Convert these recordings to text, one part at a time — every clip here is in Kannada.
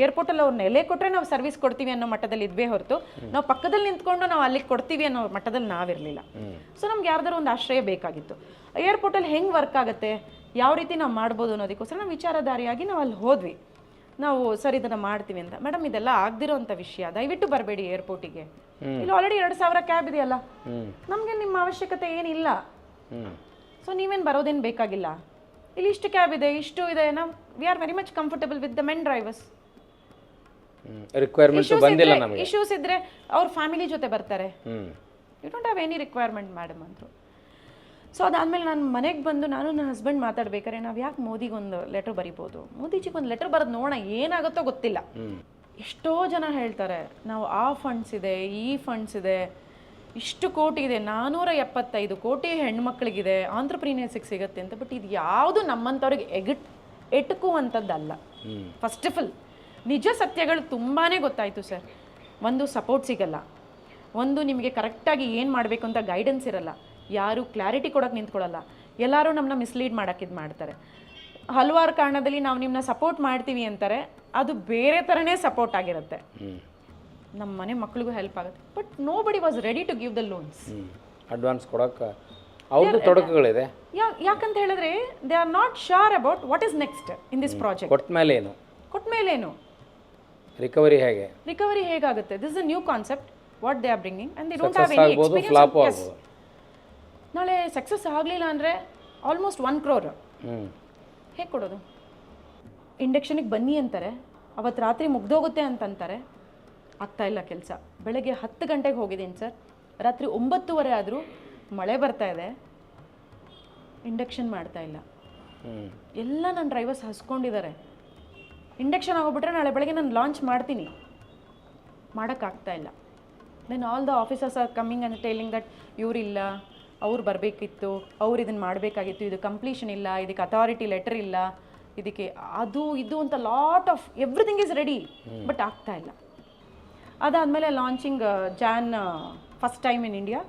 ಏರ್ಪೋರ್ಟಲ್ಲಿ ಅವ್ರನ್ನ ಎಲೆ ಕೊಟ್ಟರೆ ನಾವು ಸರ್ವಿಸ್ ಕೊಡ್ತೀವಿ ಅನ್ನೋ ಮಟ್ಟದಲ್ಲಿ ಇದ್ವೇ ಹೊರತು ನಾವು ಪಕ್ಕದಲ್ಲಿ ನಿಂತ್ಕೊಂಡು ನಾವು ಅಲ್ಲಿಗೆ ಕೊಡ್ತೀವಿ ಅನ್ನೋ ಮಟ್ಟದಲ್ಲಿ ನಾವಿರಲಿಲ್ಲ. ಸೊ ನಮ್ಗೆ ಯಾರ್ದಾರು ಒಂದು ಆಶ್ರಯ ಬೇಕಾಗಿತ್ತು. ಏರ್ಪೋರ್ಟಲ್ಲಿ ಹೆಂಗೆ ವರ್ಕ್ ಆಗುತ್ತೆ, ಯಾವ ರೀತಿ ನಾವು ಮಾಡ್ಬೋದು ಅನ್ನೋದಕ್ಕೋಸ್ಕರ ನಾವು ವಿಚಾರಧಾರಿಯಾಗಿ ನಾವು ಅಲ್ಲಿ ಹೋದ್ವಿ. ನಾವು ಸರ್ ಇದನ್ನು ಮಾಡ್ತೀವಿ ಅಂತ. ಮೇಡಮ್ ಇದೆಲ್ಲ ಆಗದಿರೋ ಅಂಥ ವಿಷಯ, ದಯವಿಟ್ಟು ಬರಬೇಡಿ ಏರ್ಪೋರ್ಟಿಗೆ, ಇಲ್ಲಿ ಆಲ್ರೆಡಿ 2,000 ಕ್ಯಾಬ್ ಇದೆಯಲ್ಲ, ನಮಗೆ ನಿಮ್ಮ ಅವಶ್ಯಕತೆ ಏನಿಲ್ಲ, ಸೊ ನೀವೇನು ಬರೋದೇನು ಬೇಕಾಗಿಲ್ಲ, ಇಲ್ಲಿ ಇಷ್ಟು ಕ್ಯಾಬ್ ಇದೆ, ಇಷ್ಟು ಇದೆ, ನಾವು we are very much comfortable with the men drivers. Issues ಇದ್ರೆ ಅವ್ರ ಫ್ಯಾಮಿಲಿ ಜೊತೆ ಬರ್ತಾರೆ, you don't have any requirement madam ಅಂದರು. ಸೊ ಅದಾದಮೇಲೆ ನಾನು ಮನೆಗೆ ಬಂದು ನಾನು ನನ್ನ ಹಸ್ಬೆಂಡ್ ಮಾತಾಡ್ಬೇಕಾದ್ರೆ ನಾವು ಯಾಕೆ ಮೋದಿಗೊಂದು ಲೆಟ್ರ್ ಬರಿಬೋದು, ಮೋದಿಜಿಗೆ ಒಂದು ಲೆಟ್ರ್ ಬರೋದು ನೋಡೋಣ ಏನಾಗುತ್ತೋ ಗೊತ್ತಿಲ್ಲ. ಎಷ್ಟೋ ಜನ ಹೇಳ್ತಾರೆ ನಾವು ಆ ಫಂಡ್ಸ್ ಇದೆ, ಈ ಫಂಡ್ಸ್ ಇದೆ, ಇಷ್ಟು ಕೋಟಿ ಇದೆ, 475 ಕೋಟಿ ಹೆಣ್ಮಕ್ಳಿಗಿದೆ, ಆಂಟ್ರಪ್ರಿನಿಯರ್ಸಿಗೆ ಸಿಗುತ್ತೆ ಅಂತ. ಬಟ್ ಇದು ಯಾವುದು ನಮ್ಮಂಥವ್ರಿಗೆ ಎಟುಕುವಂಥದ್ದಲ್ಲ. ಫಸ್ಟ್ ಆಫ್ ಆಲ್ ನಿಜ ಸತ್ಯಗಳು ತುಂಬಾ ಗೊತ್ತಾಯಿತು ಸರ್. ಒಂದು ಸಪೋರ್ಟ್ ಸಿಗಲ್ಲ, ಒಂದು ನಿಮಗೆ ಕರೆಕ್ಟಾಗಿ ಏನು ಮಾಡಬೇಕು ಅಂತ ಗೈಡೆನ್ಸ್ ಇರಲ್ಲ, ಯಾರು ಕ್ಲಾರಿಟಿ ಕೊಡೋಕೆ ನಿಂತ್ಕೊಳ್ಳಲ್ಲ, ಎಲ್ಲರೂ ನಮ್ಮನ್ನ ಮಿಸ್ಲೀಡ್ ಮಾಡೋಕ್ಕೆ ಇದು ಮಾಡ್ತಾರೆ. ಹಲವಾರು ಕಾರಣದಲ್ಲಿ ನಾವು ನಿಮ್ಮನ್ನ ಸಪೋರ್ಟ್ ಮಾಡ್ತೀವಿ ಅಂತಾರೆ, ಅದು ಬೇರೆ ಥರನೇ ಸಪೋರ್ಟ್ ಆಗಿರುತ್ತೆ. ನಮ್ಮ ಮನೆ ಮಕ್ಕಳಿಗೂ ಹೆಲ್ಪ್ ಆಗುತ್ತೆ, but nobody was ready to give the loans. Advance ಕೊಡೋಕೆ ಅವ್ರದ್ದು ತೊಡಕುಗಳಿದೆ. ಯಾಕಂತ ಹೇಳಿದ್ರೆ they are not sure about what is next in this project. ಕೊಟ್ಟ ಮೇಲೇನು ರಿಕವರಿ ಹೇಗಾಗುತ್ತೆ? This is a new concept what they are bringing and they don't have any experience. ನಾಳೆ ಸಕ್ಸಸ್ ಆಗಲಿಲ್ಲ ಅಂದರೆ ಆಲ್ಮೋಸ್ಟ್ 1 crore ಹೇಗೆ ಕೊಡೋದು? ಇಂಡಕ್ಷನಿಗೆ ಬನ್ನಿ ಅಂತಾರೆ, ಅವತ್ತು ರಾತ್ರಿ ಮುಗ್ದೋಗುತ್ತೆ ಅಂತಂತಾರೆ, ಆಗ್ತಾಯಿಲ್ಲ ಕೆಲಸ. ಬೆಳಗ್ಗೆ 10 ಗಂಟೆಗೆ ಹೋಗಿದ್ದೀನಿ ಸರ್, ರಾತ್ರಿ 9:30 ಆದರೂ ಮಳೆ ಬರ್ತಾ ಇದೆ, ಇಂಡಕ್ಷನ್ ಮಾಡ್ತಾ ಇಲ್ಲ. ಎಲ್ಲ ನನ್ನ ಡ್ರೈವರ್ಸ್ ಹಸ್ಕೊಂಡಿದ್ದಾರೆ. ಇಂಡಕ್ಷನ್ ಆಗೋಗ್ಬಿಟ್ರೆ ನಾಳೆ ಬೆಳಗ್ಗೆ ನಾನು ಲಾಂಚ್ ಮಾಡ್ತೀನಿ, ಮಾಡೋಕ್ಕಾಗ್ತಾ ಇಲ್ಲ. Then all the officers are coming and telling that ಇವರಿಲ್ಲ, ಅವ್ರು ಬರಬೇಕಿತ್ತು, ಅವ್ರು ಇದನ್ನು ಮಾಡಬೇಕಾಗಿತ್ತು, ಇದು ಕಂಪ್ಲೀಷನ್ ಇಲ್ಲ, ಇದಕ್ಕೆ ಅಥಾರಿಟಿ ಲೆಟರ್ ಇಲ್ಲ, ಇದಕ್ಕೆ ಅದು ಇದು ಅಂತ lot of everything is ready, but ಆಗ್ತಾ ಇಲ್ಲ. ಅದಾದಮೇಲೆ launching June first time in India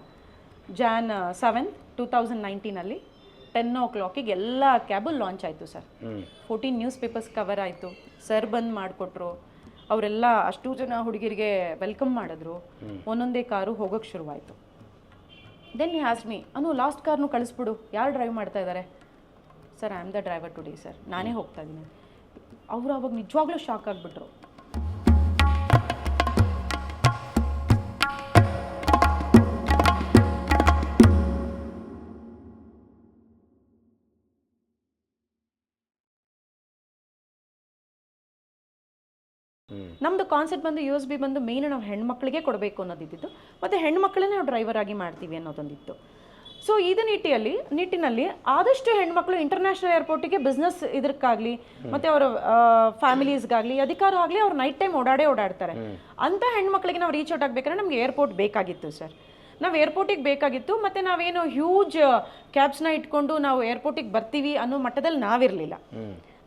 June 7, 2019 10 o'clock ಎಲ್ಲ ಕ್ಯಾಬು ಲಾಂಚ್ ಆಯಿತು ಸರ್. 14 ನ್ಯೂಸ್ ಪೇಪರ್ಸ್ ಕವರ್ ಆಯಿತು. ಸರ್ ಬಂದು ಮಾಡಿಕೊಟ್ರು, ಅವರೆಲ್ಲ ಅಷ್ಟು ಜನ ಹುಡುಗಿರಿಗೆ ವೆಲ್ಕಮ್ ಮಾಡಿದ್ರು. ಒಂದೊಂದೇ ಕಾರು ಹೋಗೋಕ್ಕೆ ಶುರುವಾಯಿತು. Then he asked me, last ಕಾರ್ನು ಕಳಿಸ್ಬಿಡು, ಯಾರು ಡ್ರೈವ್ ಮಾಡ್ತಾ ಇದ್ದಾರೆ? Sir I am the driver today sir, ನಾನೇ ಹೋಗ್ತಾ ಇದ್ದೀನಿ. ಅವರು ಅವಾಗ ನಿಜವಾಗ್ಲೂ ಶಾಕ್ ಆಗಿಬಿಟ್ರು. ನಮ್ಮದು ಕಾನ್ಸೆಪ್ಟ್ ಬಂದು USB ಬಂದು ಮೇನ್ ನಾವು ಹೆಣ್ಮಕ್ಳಿಗೆ ಕೊಡಬೇಕು ಅನ್ನೋದಿದ್ದು, ಮತ್ತು ಹೆಣ್ಮಕ್ಳನ್ನೇ ನಾವು ಡ್ರೈವರ್ ಆಗಿ ಮಾಡ್ತೀವಿ ಅನ್ನೋದೊಂದಿತ್ತು. ಸೊ ಇದು ನಿಟ್ಟಿನಲ್ಲಿ ಆದಷ್ಟು ಹೆಣ್ಮಕ್ಳು ಇಂಟರ್ನ್ಯಾಷನಲ್ ಏರ್ಪೋರ್ಟಿಗೆ ಬಿಸ್ನೆಸ್ ಇದಕ್ಕಾಗಲಿ ಮತ್ತು ಅವರ ಫ್ಯಾಮಿಲೀಸ್ಗಾಗಲಿ ಅಧಿಕಾರ ಆಗಲಿ ಅವ್ರು ನೈಟ್ ಟೈಮ್ ಓಡಾಡ್ತಾರೆ. ಅಂಥ ಹೆಣ್ಮಕ್ಳಿಗೆ ನಾವು ರೀಚ್ ಔಟ್ ಆಗಬೇಕಾದ್ರೆ ನಮಗೆ ಏರ್ಪೋರ್ಟ್ ಬೇಕಾಗಿತ್ತು ಸರ್. ನಾವು ಏರ್ಪೋರ್ಟಿಗೆ ಬೇಕಾಗಿತ್ತು, ಮತ್ತು ನಾವೇನು ಹ್ಯೂಜ್ ಕ್ಯಾಬ್ಸ್ನ ಇಟ್ಕೊಂಡು ನಾವು ಏರ್ಪೋರ್ಟಿಗೆ ಬರ್ತೀವಿ ಅನ್ನೋ ಮಟ್ಟದಲ್ಲಿ ನಾವಿರಲಿಲ್ಲ.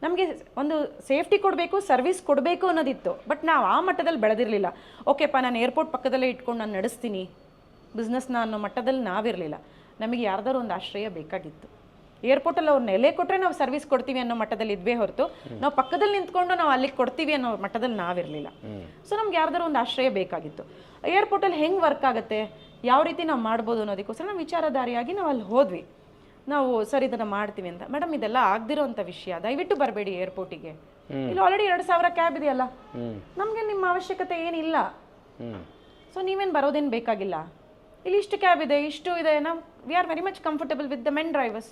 ನಮಗೆ ಒಂದು ಸೇಫ್ಟಿ ಕೊಡಬೇಕು, ಸರ್ವಿಸ್ ಕೊಡಬೇಕು ಅನ್ನೋದಿತ್ತು, ಬಟ್ ನಾವು ಆ ಮಟ್ಟದಲ್ಲಿ ಬೆಳೆದಿರಲಿಲ್ಲ. ಓಕೆಪ್ಪ ನಾನು ಏರ್ಪೋರ್ಟ್ ಪಕ್ಕದಲ್ಲೇ ಇಟ್ಕೊಂಡು ನಾನು ನಡೆಸ್ತೀನಿ ಬಿಸ್ನೆಸ್ನ ಅನ್ನೋ ಮಟ್ಟದಲ್ಲಿ ನಾವಿರಲಿಲ್ಲ. ನಮಗೆ ಯಾರ್ದಾರು ಒಂದು ಆಶ್ರಯ ಬೇಕಾಗಿತ್ತು. ಏರ್ಪೋರ್ಟಲ್ಲಿ ಅವ್ರನ್ನ ಎಲೆ ಕೊಟ್ಟರೆ ನಾವು ಸರ್ವಿಸ್ ಕೊಡ್ತೀವಿ ಅನ್ನೋ ಮಟ್ಟದಲ್ಲಿ ಇದ್ವೇ ಹೊರತು ನಾವು ಪಕ್ಕದಲ್ಲಿ ನಿಂತ್ಕೊಂಡು ನಾವು ಅಲ್ಲಿಗೆ ಕೊಡ್ತೀವಿ ಅನ್ನೋ ಮಟ್ಟದಲ್ಲಿ ನಾವಿರಲಿಲ್ಲ. ಸೊ ನಮ್ಗೆ ಯಾರ್ದಾರು ಒಂದು ಆಶ್ರಯ ಬೇಕಾಗಿತ್ತು. ಏರ್ಪೋರ್ಟಲ್ಲಿ ಹೆಂಗೆ ವರ್ಕ್ ಆಗುತ್ತೆ, ಯಾವ ರೀತಿ ನಾವು ಮಾಡ್ಬೋದು ಅನ್ನೋದಕ್ಕೋಸ್ಕರ ನಾವು ವಿಚಾರಧಾರಿಯಾಗಿ ನಾವು ಅಲ್ಲಿ ಹೋದ್ವಿ. ನಾವು ಸರ್ ಇದನ್ನು ಮಾಡ್ತೀವಿ ಅಂತ. ಮೇಡಮ್ ಇದೆಲ್ಲ ಆಗದಿರೋ ಅಂಥ ವಿಷಯ, ದಯವಿಟ್ಟು ಬರಬೇಡಿ ಏರ್ಪೋರ್ಟಿಗೆ, ಇಲ್ಲಿ ಆಲ್ರೆಡಿ 2,000 ಕ್ಯಾಬ್ ಇದೆಯಲ್ಲ, ನಮಗೆ ನಿಮ್ಮ ಅವಶ್ಯಕತೆ ಏನಿಲ್ಲ, ಸೊ ನೀವೇನು ಬರೋದೇನು ಬೇಕಾಗಿಲ್ಲ, ಇಲ್ಲಿ ಇಷ್ಟು ಕ್ಯಾಬ್ ಇದೆ, ಇಷ್ಟು ಇದೆ, ನಾವು we are very much comfortable with the men drivers.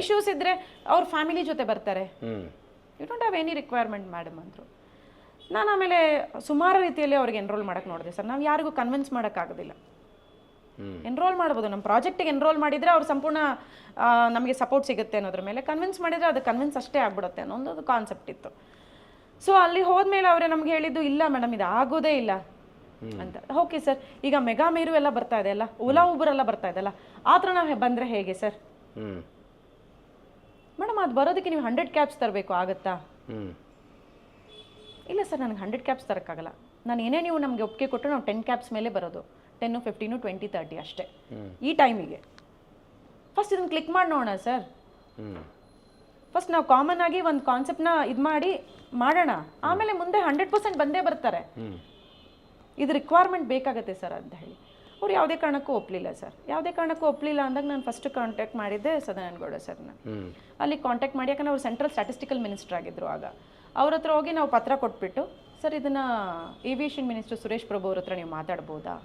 Issues ಇದ್ರೆ ಅವ್ರ ಫ್ಯಾಮಿಲಿ ಜೊತೆ ಬರ್ತಾರೆ, you don't have any requirement madam ಅಂದರು. ನಾನು ಆಮೇಲೆ ಸುಮಾರು ರೀತಿಯಲ್ಲಿ ಅವ್ರಿಗೆ ಎನ್ರೋಲ್ ಮಾಡೋಕ್ಕೆ ನೋಡಿದೆ ಸರ್. ನಾವು ಯಾರಿಗೂ ಕನ್ವಿನ್ಸ್ ಮಾಡೋಕ್ಕಾಗೋದಿಲ್ಲ. ಎನ್ರೋಲ್ ಮಾಡ್ಬೋದು, ನಮ್ಮ ಪ್ರಾಜೆಕ್ಟಿಗೆ ಎನ್ರೋಲ್ ಮಾಡಿದರೆ ಅವ್ರು ಸಂಪೂರ್ಣ ನಮಗೆ ಸಪೋರ್ಟ್ ಸಿಗುತ್ತೆ ಅನ್ನೋದ್ರ ಮೇಲೆ. ಕನ್ವಿನ್ಸ್ ಮಾಡಿದರೆ ಅದು ಕನ್ವಿನ್ಸ್ ಅಷ್ಟೇ ಆಗ್ಬಿಡುತ್ತೆ ಅನ್ನೋದು ಕಾನ್ಸೆಪ್ಟ್ ಇತ್ತು. ಸೊ ಅಲ್ಲಿ ಹೋದ್ಮೇಲೆ ಅವರೇ ನಮ್ಗೆ ಹೇಳಿದ್ದು, ಇಲ್ಲ ಮೇಡಮ್ ಇದು ಆಗೋದೇ ಇಲ್ಲ ಅಂತ. ಓಕೆ ಸರ್, ಈಗ ಮೆಗಾ ಮೇರು ಎಲ್ಲ ಬರ್ತಾ ಇದೆ ಅಲ್ಲ, ಓಲಾ ಊಬರ್ ಎಲ್ಲ ಬರ್ತಾ ಇದೆಲ್ಲ, ಆ ಥರ ನಾವು ಬಂದರೆ ಹೇಗೆ ಸರ್? ಮೇಡಮ್ ಅದು ಬರೋದಕ್ಕೆ ನೀವು 100 ಕ್ಯಾಬ್ಸ್ ತರಬೇಕು, ಆಗುತ್ತಾ? ಇಲ್ಲ ಸರ್ ನನಗೆ 100 ಕ್ಯಾಬ್ಸ್ ತರೋಕ್ಕಾಗಲ್ಲ, ನಾನು ಏನೇ ನೀವು ನಮಗೆ ಒಪ್ಪಿಗೆ ಕೊಟ್ಟರು ನಾವು 10 ಕ್ಯಾಬ್ಸ್ ಮೇಲೆ ಬರೋದು, 10, 15, 20, 30 ಅಷ್ಟೇ ಈ ಟೈಮಿಗೆ. ಫಸ್ಟ್ ಇದನ್ನು ಕ್ಲಿಕ್ ಮಾಡಿ ನೋಡೋಣ ಸರ್. ಫಸ್ಟ್ ನಾವು ಕಾಮನ್ ಆಗಿ ಒಂದು ಕಾನ್ಸೆಪ್ಟ್ನ ಇದು ಮಾಡೋಣ, ಆಮೇಲೆ ಮುಂದೆ 100% ಬಂದೇ ಬರ್ತಾರೆ. ಇದು ರಿಕ್ವೈರ್ಮೆಂಟ್ ಬೇಕಾಗತ್ತೆ ಸರ್ ಅಂತ ಹೇಳಿ ಅವ್ರು ಯಾವುದೇ ಕಾರಣಕ್ಕೂ ಒಪ್ಪಲಿಲ್ಲ ಸರ್. ಯಾವುದೇ ಕಾರಣಕ್ಕೂ ಒಪ್ಪಲಿಲ್ಲ ಅಂದಾಗ ನಾನು ಫಸ್ಟ್ ಕಾಂಟ್ಯಾಕ್ಟ್ ಮಾಡಿದ್ದೆ ಸದಾನಂದ ಗೌಡ ಸರ್ನ. ಅಲ್ಲಿ ಕಾಂಟ್ಯಾಕ್ಟ್ ಮಾಡಿ, ಯಾಕಂದ್ರೆ ಅವ್ರು ಸೆಂಟ್ರಲ್ ಸ್ಟ್ಯಾಟಿಸ್ಟಿಕಲ್ ಮಿನಿಸ್ಟರ್ ಆಗಿದ್ರು ಆಗ. ಅವ್ರ ಹತ್ರ ಹೋಗಿ ನಾವು ಪತ್ರ ಕೊಟ್ಬಿಟ್ಟು, ಸರ್ ಇದನ್ನು ಏವಿಯೇಷನ್ ಮಿನಿಸ್ಟರ್ ಸುರೇಶ್ ಪ್ರಭು ಅವ್ರ ಹತ್ರ ನೀವು ಮಾತಾಡ್ಬೋದಾ,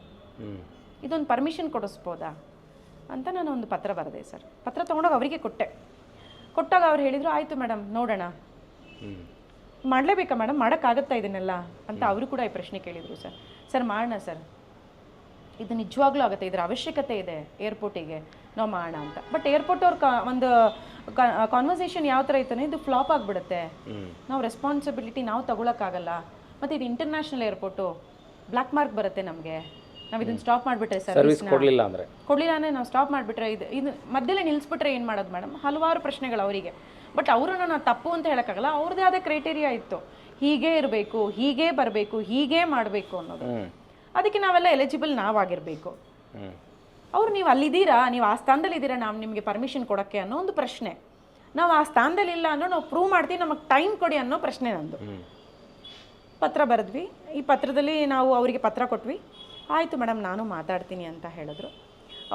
ಇದೊಂದು ಪರ್ಮಿಷನ್ ಕೊಡಿಸ್ಬೋದಾ ಅಂತ ನಾನು ಒಂದು ಪತ್ರ ಬರೆದೆ ಸರ್. ಪತ್ರ ತೊಗೊಂಡೋಗಿ ಅವರಿಗೆ ಕೊಟ್ಟಾಗ ಅವ್ರು ಹೇಳಿದರು ಆಯಿತು ಮೇಡಮ್ ನೋಡೋಣ. ಮಾಡಲೇಬೇಕಾ ಮೇಡಮ್, ಮಾಡೋಕ್ಕಾಗತ್ತಾ ಇದನ್ನೆಲ್ಲ ಅಂತ ಅವರು ಕೂಡ ಈ ಪ್ರಶ್ನೆ ಕೇಳಿದರು ಸರ್. ಸರ್ ಮಾಡೋಣ ಸರ್, ಇದು ನಿಜವಾಗ್ಲೂ ಆಗುತ್ತೆ, ಇದರ ಅವಶ್ಯಕತೆ ಇದೆ ಏರ್ಪೋರ್ಟಿಗೆ, ನಾವು ಮಾಡೋಣ ಅಂತ. ಬಟ್ ಏರ್ಪೋರ್ಟ್ ಅವ್ರ ಒಂದು ಕಾನ್ವರ್ಸೇಷನ್ ಯಾವ ಥರ ಇತ್ತು, ಇದು ಫ್ಲಾಪ್ ಆಗಿಬಿಡುತ್ತೆ, ನಾವು ರೆಸ್ಪಾನ್ಸಿಬಿಲಿಟಿ ನಾವು ತಗೊಳಕ್ಕಾಗಲ್ಲ, ಮತ್ತು ಇದು ಇಂಟರ್ನ್ಯಾಷನಲ್ ಏರ್ಪೋರ್ಟು, ಬ್ಲ್ಯಾಕ್ ಮಾರ್ಕ್ ಬರುತ್ತೆ ನಮಗೆ, ನಾವು ಇದನ್ನು ಸ್ಟಾಪ್ ಮಾಡಿಬಿಟ್ರೆ ಸರ್ವಿಸ್ ಕೊಡಲಿಲ್ಲ ಅಂದರೆ ನಾವು ಸ್ಟಾಪ್ ಮಾಡಿಬಿಟ್ರೆ ಇದು ಮಧ್ಯಲ್ಲೇ ನಿಲ್ಲಿಸ್ಬಿಟ್ರೆ ಏನು ಮಾಡೋದು ಮೇಡಮ್, ಹಲವಾರು ಪ್ರಶ್ನೆಗಳು ಅವರಿಗೆ. ಬಟ್ ಅವರನ್ನು ನಾವು ತಪ್ಪು ಅಂತ ಹೇಳೋಕ್ಕಾಗಲ್ಲ, ಅವ್ರದ್ದೇ ಆದ ಕ್ರೈಟೇರಿಯಾ ಇತ್ತು, ಹೀಗೇ ಇರಬೇಕು, ಹೀಗೇ ಬರಬೇಕು, ಹೀಗೇ ಮಾಡಬೇಕು ಅನ್ನೋದು. ಅದಕ್ಕೆ ನಾವೆಲ್ಲ ಎಲಿಜಿಬಲ್ ನಾವಾಗಿರಬೇಕು. ಅವ್ರು ನೀವು ಅಲ್ಲಿದ್ದೀರಾ, ನೀವು ಆ ಸ್ಥಾನದಲ್ಲಿ ಇದ್ದೀರಾ, ನಾವು ನಿಮಗೆ ಪರ್ಮಿಷನ್ ಕೊಡೋಕ್ಕೆ ಅನ್ನೋ ಒಂದು ಪ್ರಶ್ನೆ. ನಾವು ಆ ಸ್ಥಾನದಲ್ಲಿ ಇಲ್ಲ ಅನ್ನೋ ನಾವು ಪ್ರೂವ್ ಮಾಡ್ತೀವಿ, ನಮಗೆ ಟೈಮ್ ಕೊಡಿ ಅನ್ನೋ ಪ್ರಶ್ನೆ ನಂದು. ಪತ್ರ ಬರೆದ್ವಿ. ಈ ಪತ್ರದಲ್ಲಿ ನಾವು ಅವರಿಗೆ ಪತ್ರ ಕೊಟ್ವಿ. ಆಯಿತು ಮೇಡಮ್ ನಾನು ಮಾತಾಡ್ತೀನಿ ಅಂತ ಹೇಳಿದ್ರು.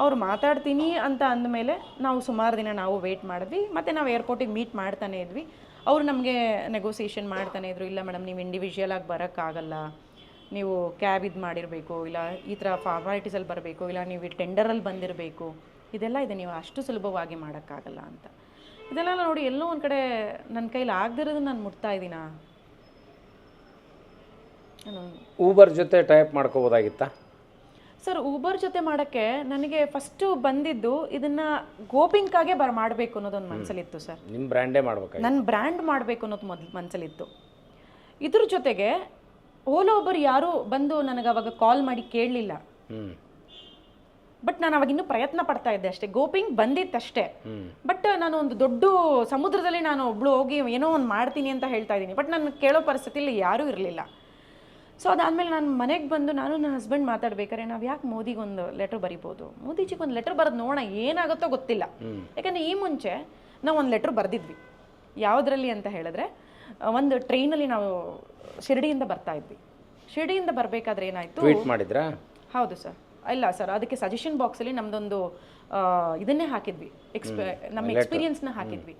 ಅವ್ರು ಮಾತಾಡ್ತೀನಿ ಅಂತ ಅಂದಮೇಲೆ ನಾವು ಸುಮಾರು ದಿನ ನಾವು ವೆಯ್ಟ್ ಮಾಡಿದ್ವಿ. ಮತ್ತು ನಾವು ಏರ್ಪೋರ್ಟಿಗೆ ಮೀಟ್ ಮಾಡ್ತಾನೆ ಇದ್ವಿ. ಅವರು ನಮಗೆ ನೆಗೋಸಿಯೇಷನ್ ಮಾಡ್ತಾನೆ ಇದ್ರು, ಇಲ್ಲ ಮೇಡಮ್ ನೀವು ಇಂಡಿವಿಜುವಲ್ ಆಗಿ ಬರೋಕ್ಕಾಗಲ್ಲ, ನೀವು ಕ್ಯಾಬ್ ಇದು ಮಾಡಿರಬೇಕು, ಇಲ್ಲ ಈ ಥರ ಫಾರ್ಮಾಲಿಟೀಸಲ್ಲಿ ಬರಬೇಕು, ಇಲ್ಲ ನೀವು ಟೆಂಡರಲ್ಲಿ ಬಂದಿರಬೇಕು, ಇದೆಲ್ಲ ಇದೆ, ನೀವು ಅಷ್ಟು ಸುಲಭವಾಗಿ ಮಾಡೋಕ್ಕಾಗಲ್ಲ ಅಂತ. ಇದೆಲ್ಲ ನೋಡಿ ಎಲ್ಲೋ ಒಂದು ಕಡೆ ನನ್ನ ಕೈಲಿ ಆಗದಿರೋದು ನಾನು ಮುಟ್ತಾ ಇದ್ದೀನಾ. ಊಬರ್ ಜೊತೆ ಟೈಪ್ ಮಾಡ್ಕೋಬೋದಾಗಿತ್ತಾ ಸರ್? ಊಬರ್ ಜೊತೆ ಮಾಡೋಕ್ಕೆ ನನಗೆ ಫಸ್ಟು ಬಂದಿದ್ದು ಇದನ್ನು ಗೋಪಿಂಕಾಗೆ ಮಾಡಬೇಕು ಅನ್ನೋದೊಂದು ಮನಸ್ಸಲ್ಲಿತ್ತು ಸರ್. ನಿಮ್ಮ ಬ್ರ್ಯಾಂಡೇ ಮಾಡಬೇಕು, ನನ್ನ ಬ್ರ್ಯಾಂಡ್ ಮಾಡಬೇಕು ಅನ್ನೋದು ಮೊದಲು ಮನಸ್ಸಲ್ಲಿತ್ತು. ಇದ್ರ ಜೊತೆಗೆ ಓಲೋ ಒಬ್ಬರು ಯಾರೂ ಬಂದು ನನಗೆ ಅವಾಗ ಕಾಲ್ ಮಾಡಿ ಕೇಳಲಿಲ್ಲ. ಬಟ್ ನಾನು ಅವಾಗ ಇನ್ನೂ ಪ್ರಯತ್ನ ಪಡ್ತಾ ಇದ್ದೆ ಅಷ್ಟೇ. ಗೋಪಿಂಗ್ ಬಂದಿತ್ತಷ್ಟೇ. ಬಟ್ ನಾನು ಒಂದು ದೊಡ್ಡ ಸಮುದ್ರದಲ್ಲಿ ನಾನು ಒಬ್ಳು ಹೋಗಿ ಏನೋ ಒಂದು ಮಾಡ್ತೀನಿ ಅಂತ ಹೇಳ್ತಾ ಇದ್ದೀನಿ. ಬಟ್ ನಾನು ಕೇಳೋ ಪರಿಸ್ಥಿತಿಯಲ್ಲಿ ಯಾರೂ ಇರಲಿಲ್ಲ. ಸೊ ಅದಾದಮೇಲೆ ನಾನು ಮನೆಗೆ ಬಂದು ನಾನು ನನ್ನ ಹಸ್ಬೆಂಡ್ ಮಾತಾಡ್ಬೇಕಾದ್ರೆ ನಾವು ಯಾಕೆ ಮೋದಿಗೆ ಒಂದು ಲೆಟ್ರ್ ಬರಿಬೋದು, ಮೋದಿಜಿಗೆ ಒಂದು ಲೆಟ್ರ್ ಬರೋದು ನೋಡೋಣ, ಏನಾಗುತ್ತೋ ಗೊತ್ತಿಲ್ಲ. ಯಾಕಂದರೆ ಈ ಮುಂಚೆ ನಾವು ಒಂದು ಲೆಟ್ರ್ ಬರೆದಿದ್ವಿ. ಯಾವುದರಲ್ಲಿ ಅಂತ ಹೇಳಿದ್ರೆ, ಒಂದು ಟ್ರೈನಲ್ಲಿ ನಾವು ಶಿರಡಿಯಿಂದ ಬರ್ತಾ ಇದ್ವಿ. ಶಿರಡಿಯಿಂದ ಬರಬೇಕಾದ್ರೆ ಏನಾಯಿತು, ಟ್ವೀಟ್ ಮಾಡಿದ್ರಾ? ಹೌದು ಸರ್. ಇಲ್ಲ ಸರ್, ಅದಕ್ಕೆ ಸಜೆಷನ್ ಬಾಕ್ಸಲ್ಲಿ ನಮ್ಮದೊಂದು ಇದನ್ನೇ ಹಾಕಿದ್ವಿ, ನಮ್ಮ ಎಕ್ಸ್ಪೀರಿಯನ್ಸ್ನ ಹಾಕಿದ್ವಿ.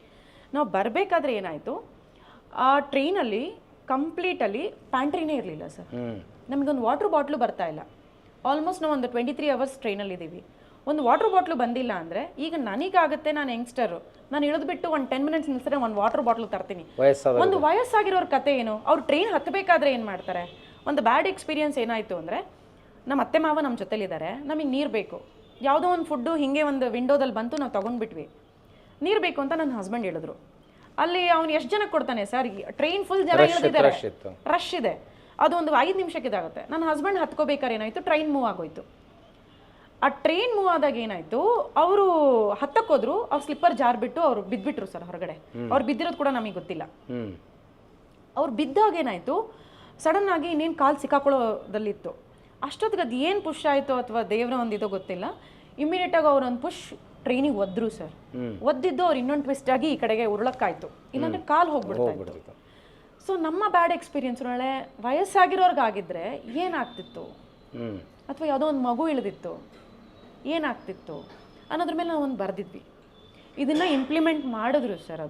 ನಾವು ಬರಬೇಕಾದ್ರೆ ಏನಾಯಿತು, ಆ ಟ್ರೈನಲ್ಲಿ ಕಂಪ್ಲೀಟಲ್ಲಿ ಪ್ಯಾಂಟ್ರಿನೇ ಇರಲಿಲ್ಲ ಸರ್. ನಮಗೊಂದು ವಾಟರ್ ಬಾಟ್ಲು ಬರ್ತಾ ಇಲ್ಲ. ಆಲ್ಮೋಸ್ಟ್ ನಾವು ಒಂದು 23 ಅವರ್ಸ್ ಟ್ರೈನಲ್ಲಿದ್ದೀವಿ. ಒಂದು ವಾಟರ್ ಬಾಟ್ಲು ಬಂದಿಲ್ಲ ಅಂದರೆ ಈಗ ನನಗಾಗುತ್ತೆ, ನಾನು ಯಂಗ್ಸ್ಟರು, ನಾನು ಇಳಿದ್ಬಿಟ್ಟು ಒಂದು 10 ಮಿನಿಟ್ಸ್ ನಿಲ್ಸಿದ್ರೆ ಒಂದು ವಾಟರ್ ಬಾಟ್ಲು ತರ್ತೀನಿ. ಒಂದು ವಯಸ್ಸಾಗಿರೋರ ಕತೆ ಏನು, ಅವ್ರು ಟ್ರೈನ್ ಹತ್ತಬೇಕಾದ್ರೆ ಏನು ಮಾಡ್ತಾರೆ. ಒಂದು ಬ್ಯಾಡ್ ಎಕ್ಸ್ಪೀರಿಯನ್ಸ್ ಏನಾಯಿತು ಅಂದರೆ, ನಮ್ಮ ಅತ್ತೆ ಮಾವ ನಮ್ಮ ಜೊತೆಲಿದ್ದಾರೆ, ನಮಗೆ ನೀರು ಬೇಕು, ಯಾವುದೋ ಒಂದು ಫುಡ್ಡು ಹೀಗೆ ಒಂದು ವಿಂಡೋದಲ್ಲಿ ಬಂತು, ನಾವು ತೊಗೊಂಡ್ಬಿಟ್ವಿ. ನೀರು ಬೇಕು ಅಂತ ನನ್ನ ಹಸ್ಬೆಂಡ್ ಹೇಳಿದ್ರು. ಅಲ್ಲಿ ಅವ್ನು ಎಷ್ಟು ಜನಕ್ಕೆ ಕೊಡ್ತಾನೆ ಸರ್, ಟ್ರೈನ್ ಫುಲ್ ಜನ ಇಳಿದಿದ್ದಾರೆ, ರಶ್ ಇದೆ, ಅದು ಒಂದು 5 ನಿಮಿಷಕ್ಕೆ ಇದಾಗುತ್ತೆ. ನನ್ನ ಹಸ್ಬೆಂಡ್ ಹತ್ಕೋಬೇಕಾದ್ರೆ ಏನಾಯಿತು, ಟ್ರೈನ್ ಮೂವ್ ಆಗೋಯ್ತು. ಆ ಟ್ರೈನ್ ಮೂವ್ ಆದಾಗ ಏನಾಯಿತು, ಅವರು ಹತ್ತಕ್ಕೋದ್ರು, ಅವ್ರು ಸ್ಲಿಪ್ಪರ್ ಜಾರ್ಬಿಟ್ಟು ಅವ್ರು ಬಿದ್ದುಬಿಟ್ರು ಸರ್ ಹೊರಗಡೆ. ಅವ್ರು ಬಿದ್ದಿರೋದು ಕೂಡ ನಮಗೆ ಗೊತ್ತಿಲ್ಲ. ಅವ್ರು ಬಿದ್ದಾಗ ಏನಾಯಿತು, ಸಡನ್ ಆಗಿ ಇನ್ನೇನು ಕಾಲು ಸಿಕ್ಕಾಕೊಳ್ಳೋದಲ್ಲಿತ್ತು. ಅಷ್ಟೊತ್ತಿಗೆ ಅದು ಏನು ಪುಷ್ ಆಯಿತು ಅಥವಾ ದೇವರ ಒಂದು ಇದೋ ಗೊತ್ತಿಲ್ಲ, ಇಮಿಡಿಯೇಟಾಗಿ ಅವ್ರೊಂದು ಪುಷ್ ಟ್ರೈನಿಗೆ ಒದ್ರು ಸರ್. ಒದ್ದಿದ್ದು ಅವ್ರು ಇನ್ನೊಂದು ಟ್ವಿಸ್ಟ್ ಆಗಿ ಈ ಕಡೆಗೆ ಉರುಳಕ್ಕಾಯ್ತು, ಇಲ್ಲಾಂದ್ರೆ ಕಾಲು ಹೋಗ್ಬಿಡ್ತಾ ಇತ್ತು. ಸೊ ನಮ್ಮ ಬ್ಯಾಡ್ ಎಕ್ಸ್ಪೀರಿಯನ್ಸ್ ಒಳ್ಳೆ ವಯಸ್ಸಾಗಿರೋರ್ಗಾಗಿದ್ರೆ ಏನಾಗ್ತಿತ್ತು, ಅಥವಾ ಯಾವುದೋ ಒಂದು ಮಗು ಇಳಿದಿತ್ತು ಏನಾಗ್ತಿತ್ತು ಅನ್ನೋದ್ರ ಮೇಲೆ ನಾವು ಒಂದು ಬರೆದಿದ್ವಿ. ಇದನ್ನು ಇಂಪ್ಲಿಮೆಂಟ್ ಮಾಡಿದ್ರು ಸರ್.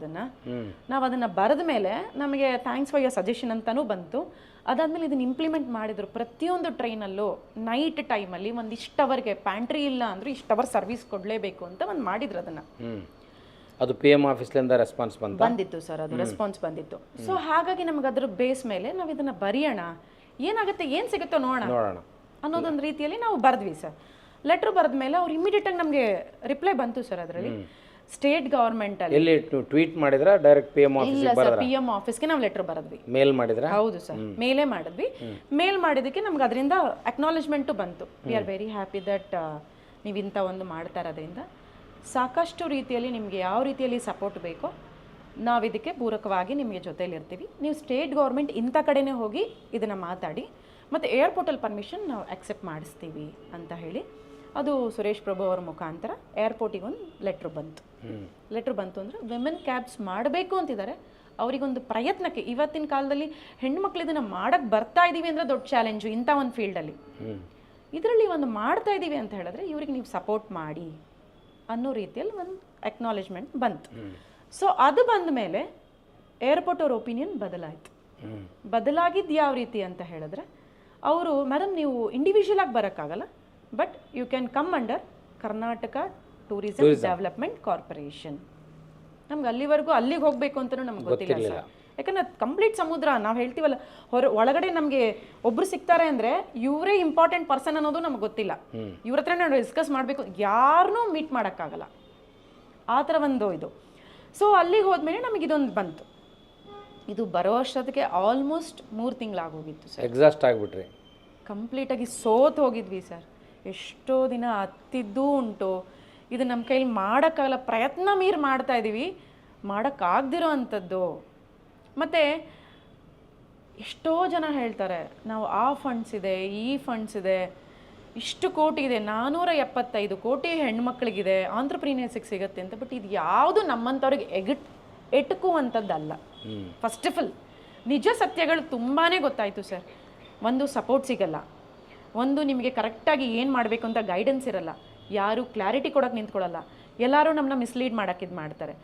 ನಾವು ಅದನ್ನು ಬರೆದ ಮೇಲೆ ನಮಗೆ ಥ್ಯಾಂಕ್ಸ್ ಫಾರ್ ಯುವರ್ ಸಜೆಷನ್ ಅಂತಲೂ ಬಂತು. ಅದಾದಮೇಲೆ ಇದನ್ನು ಇಂಪ್ಲಿಮೆಂಟ್ ಮಾಡಿದ್ರು. ಪ್ರತಿಯೊಂದು ಟ್ರೈನಲ್ಲೂ ನೈಟ್ ಟೈಮಲ್ಲಿ ಒಂದು ಇಷ್ಟು ಅವರ್ಗೆ ಪ್ಯಾಂಟ್ರಿ ಇಲ್ಲ ಅಂದರೆ ಇಷ್ಟು ಅವರ್ ಸರ್ವಿಸ್ ಕೊಡಲೇಬೇಕು ಅಂತ ಒಂದು ಮಾಡಿದ್ರು. ಅದನ್ನು ಅದು PM ಆಫೀಸ್ಲಿಂದ ರೆಸ್ಪಾನ್ಸ್ ಬಂದಿತ್ತು ಸರ್, ಅದು ರೆಸ್ಪಾನ್ಸ್ ಬಂದಿತ್ತು. ಸೊ ಹಾಗಾಗಿ ನಮಗೆ ಅದ್ರ ಬೇಸ್ ಮೇಲೆ ನಾವು ಇದನ್ನು ಬರೆಯೋಣ, ಏನಾಗುತ್ತೆ ಏನು ಸಿಗುತ್ತೋ ನೋಡೋಣ ಅನ್ನೋದೊಂದು ರೀತಿಯಲ್ಲಿ ನಾವು ಬರೆದ್ವಿ ಸರ್. ಲೆಟ್ರ್ ಬರೆದ ಮೇಲೆ ಅವ್ರು ಇಮಿಡಿಯೇಟಾಗಿ ನಮಗೆ ರಿಪ್ಲೈ ಬಂತು ಸರ್. ಅದರಲ್ಲಿ ಸ್ಟೇಟ್ ಗವರ್ಮೆಂಟ್ ಅಲ್ಲಿ ಟ್ವೀಟ್ ಮಾಡಿದ್ರ ಡೈರೆಕ್ಟ್ PM ಆಫೀಸ್ಗೆ ಬರೆದ್ರಾ? PM ಆಫೀಸ್ಗೆ ನಾವು ಲೆಟರ್ ಬರೆದ್ವಿ. ಮೇಲ್ ಮಾಡಿದ್ರಾ? ಹೌದು ಸರ್, ಮೇಲೇ ಮಾಡಿದ್ವಿ. ಮೇಲ್ ಮಾಡಿದಕ್ಕೆ ನಮ್ಗೆ ಅದರಿಂದ ಅಕ್ನಾಲೇಜ್ಮೆಂಟು ಬಂತು. V are very happy that ನೀವು ಇಂಥ ಒಂದು ಮಾಡ್ತಾ ಇರೋದ್ರಿಂದ ಸಾಕಷ್ಟು ರೀತಿಯಲ್ಲಿ ನಿಮಗೆ ಯಾವ ರೀತಿಯಲ್ಲಿ ಸಪೋರ್ಟ್ ಬೇಕೋ ನಾವು ಇದಕ್ಕೆ ಪೂರಕವಾಗಿ ನಿಮಗೆ ಜೊತೆಲಿರ್ತೀವಿ. ನೀವು ಸ್ಟೇಟ್ ಗೌರ್ಮೆಂಟ್ ಇಂಥ ಕಡೆನೇ ಹೋಗಿ ಇದನ್ನು ಮಾತಾಡಿ, ಮತ್ತು ಏರ್ಪೋರ್ಟಲ್ಲಿ ಪರ್ಮಿಷನ್ ನಾವು ಅಕ್ಸೆಪ್ಟ್ ಮಾಡಿಸ್ತೀವಿ ಅಂತ ಹೇಳಿ ಅದು ಸುರೇಶ್ ಪ್ರಭು ಅವರ ಮುಖಾಂತರ ಏರ್ಪೋರ್ಟಿಗೆ ಒಂದು ಲೆಟ್ರ್ ಬಂತು. ಲೆಟ್ರ್ ಬಂತು ಅಂದರೆ ವಿಮೆನ್ ಕ್ಯಾಬ್ಸ್ ಮಾಡಬೇಕು ಅಂತಿದ್ದಾರೆ. ಅವರಿಗೊಂದು ಪ್ರಯತ್ನಕ್ಕೆ, ಇವತ್ತಿನ ಕಾಲದಲ್ಲಿ ಹೆಣ್ಮಕ್ಳು ಇದನ್ನು ಮಾಡೋಕ್ಕೆ ಬರ್ತಾ ಇದ್ದೀವಿ ಅಂದರೆ ದೊಡ್ಡ ಚಾಲೆಂಜು ಇಂಥ ಒಂದು ಫೀಲ್ಡಲ್ಲಿ. ಇದರಲ್ಲಿ ಒಂದು ಮಾಡ್ತಾ ಇದ್ದೀವಿ ಅಂತ ಹೇಳಿದ್ರೆ ಇವ್ರಿಗೆ ನೀವು ಸಪೋರ್ಟ್ ಮಾಡಿ ಅನ್ನೋ ರೀತಿಯಲ್ಲಿ ಒಂದು ಅಕ್ನಾಲೇಜ್ಮೆಂಟ್ ಬಂತು. ಸೊ ಅದು ಬಂದ ಮೇಲೆ ಏರ್ಪೋರ್ಟ್ ಅವ್ರ ಒಪಿನಿಯನ್ ಬದಲಾಯಿತು. ಬದಲಾಗಿದ್ದು ಯಾವ ರೀತಿ ಅಂತ ಹೇಳಿದ್ರೆ, ಅವರು ಮೇಡಮ್ ನೀವು ಇಂಡಿವಿಜುವಲ್ ಆಗಿ ಬರೋಕ್ಕಾಗಲ್ಲ, but you can come under Karnataka tourism development corporation. ನಮ್ಗೆ ಅಲ್ಲಿವರೆಗೂ ಅಲ್ಲಿಗೆ ಹೋಗಬೇಕು ಅಂತಲೂ ನಮ್ಗೆ ಗೊತ್ತಿಲ್ಲ ಸರ್. ಯಾಕಂದ್ರೆ ಕಂಪ್ಲೀಟ್ ಸಮುದ್ರ, ನಾವು ಹೇಳ್ತೀವಲ್ಲ ಒಳಗಡೆ ನಮಗೆ ಒಬ್ರು ಸಿಗ್ತಾರೆ ಅಂದರೆ ಇವರೇ ಇಂಪಾರ್ಟೆಂಟ್ ಪರ್ಸನ್ ಅನ್ನೋದು ನಮ್ಗೆ ಗೊತ್ತಿಲ್ಲ. ಇವ್ರ ಹತ್ರ ನಾವು ಡಿಸ್ಕಸ್ ಮಾಡಬೇಕು, ಯಾರನ್ನೂ ಮೀಟ್ ಮಾಡೋಕ್ಕಾಗಲ್ಲ, ಆ ಥರ ಒಂದು ಇದು. ಸೊ ಅಲ್ಲಿಗೆ ಹೋದ್ಮೇಲೆ ನಮಗೆ ಇದೊಂದು ಬಂತು. ಇದು ಬರೋ ವರ್ಷದಕ್ಕೆ ಆಲ್ಮೋಸ್ಟ್ 3 ತಿಂಗಳಾಗೋಗಿತ್ತು ಸರ್. ಎಕ್ಸಾಸ್ಟ್ ಆಗಿಬಿಟ್ರಿ, ಕಂಪ್ಲೀಟಾಗಿ ಸೋತು ಹೋಗಿದ್ವಿ ಸರ್. ಎಷ್ಟೋ ದಿನ ಹತ್ತಿದ್ದೂ ಉಂಟು. ಇದು ನಮ್ಮ ಕೈಲಿ ಮಾಡೋಕ್ಕಾಗಲ್ಲ, ಪ್ರಯತ್ನ ಮೀರಿ ಮಾಡ್ತಾ ಇದ್ದೀವಿ, ಮಾಡೋಕ್ಕಾಗ್ದಿರೋ ಅಂಥದ್ದು. ಮತ್ತು ಎಷ್ಟೋ ಜನ ಹೇಳ್ತಾರೆ ನಾವು ಆ ಫಂಡ್ಸ್ ಇದೆ, ಈ ಫಂಡ್ಸ್ ಇದೆ, ಇಷ್ಟು ಕೋಟಿ ಇದೆ, 475 ಕೋಟಿ ಹೆಣ್ಮಕ್ಳಿಗಿದೆ, ಆಂಟ್ರಪ್ರಿನಿಯರ್ಸಿಗೆ ಸಿಗುತ್ತೆ ಅಂತ. ಬಟ್ ಇದು ಯಾವುದು ನಮ್ಮಂಥವ್ರಿಗೆ ಎಟುಕುವಂಥದ್ದಲ್ಲ. ಫಸ್ಟ್ ಆಫ್ ಆಲ್ ನಿಜ ಸತ್ಯಗಳು ತುಂಬಾ ಗೊತ್ತಾಯಿತು ಸರ್. ಒಂದು ಸಪೋರ್ಟ್ ಸಿಗಲ್ಲ, ಒಂದು ನಿಮಗೆ ಕರೆಕ್ಟಾಗಿ ಏನು ಮಾಡಬೇಕು ಅಂತ ಗೈಡೆನ್ಸ್ ಇರಲ್ಲ, ಯಾರು ಕ್ಲಾರಿಟಿ ಕೊಡೋಕೆ ನಿಂತ್ಕೊಳ್ಳಲ್ಲ, ಎಲ್ಲರೂ ನಮ್ಮನ್ನ ಮಿಸ್ಲೀಡ್ ಮಾಡೋಕ್ಕೆ ಇದು ಮಾಡ್ತಾರೆ.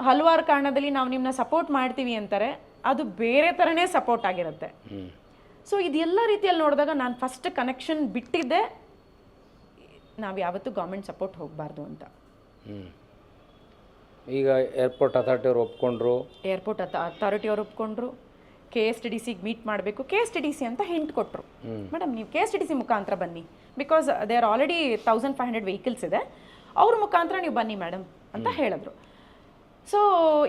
ಹಲವಾರು ಕಾರಣದಲ್ಲಿ ನಾವು ನಿಮ್ಮನ್ನ ಸಪೋರ್ಟ್ ಮಾಡ್ತೀವಿ ಅಂತಾರೆ, ಅದು ಬೇರೆ ಥರನೇ ಸಪೋರ್ಟ್ ಆಗಿರುತ್ತೆ. ಸೊ ಇದೆಲ್ಲ ರೀತಿಯಲ್ಲಿ ನೋಡಿದಾಗ ನಾನು ಫಸ್ಟ್ ಕನೆಕ್ಷನ್ ಬಿಟ್ಟಿದ್ದೆ, ನಾವು ಯಾವತ್ತೂ ಗೌರ್ಮೆಂಟ್ ಸಪೋರ್ಟ್ ಹೋಗಬಾರ್ದು ಅಂತ. ಈಗ ಏರ್ಪೋರ್ಟ್ ಅಥಾರಿಟಿಯವ್ರು ಒಪ್ಕೊಂಡ್ರು, ಏರ್ಪೋರ್ಟ್ ಅಥಾರಿಟಿಯವ್ರು ಒಪ್ಕೊಂಡ್ರು. KSTDC ಮೀಟ್ ಮಾಡಬೇಕು, KSTDC ಅಂತ ಹಿಂಟ್ ಕೊಟ್ಟರು. ಮೇಡಮ್ ನೀವು KSTDC ಮುಖಾಂತರ ಬನ್ನಿ, because they are already 1500 vehicles ಇದೆ, ಅವ್ರ ಮುಖಾಂತರ ನೀವು ಬನ್ನಿ ಮೇಡಮ್ ಅಂತ ಹೇಳಿದ್ರು. ಸೊ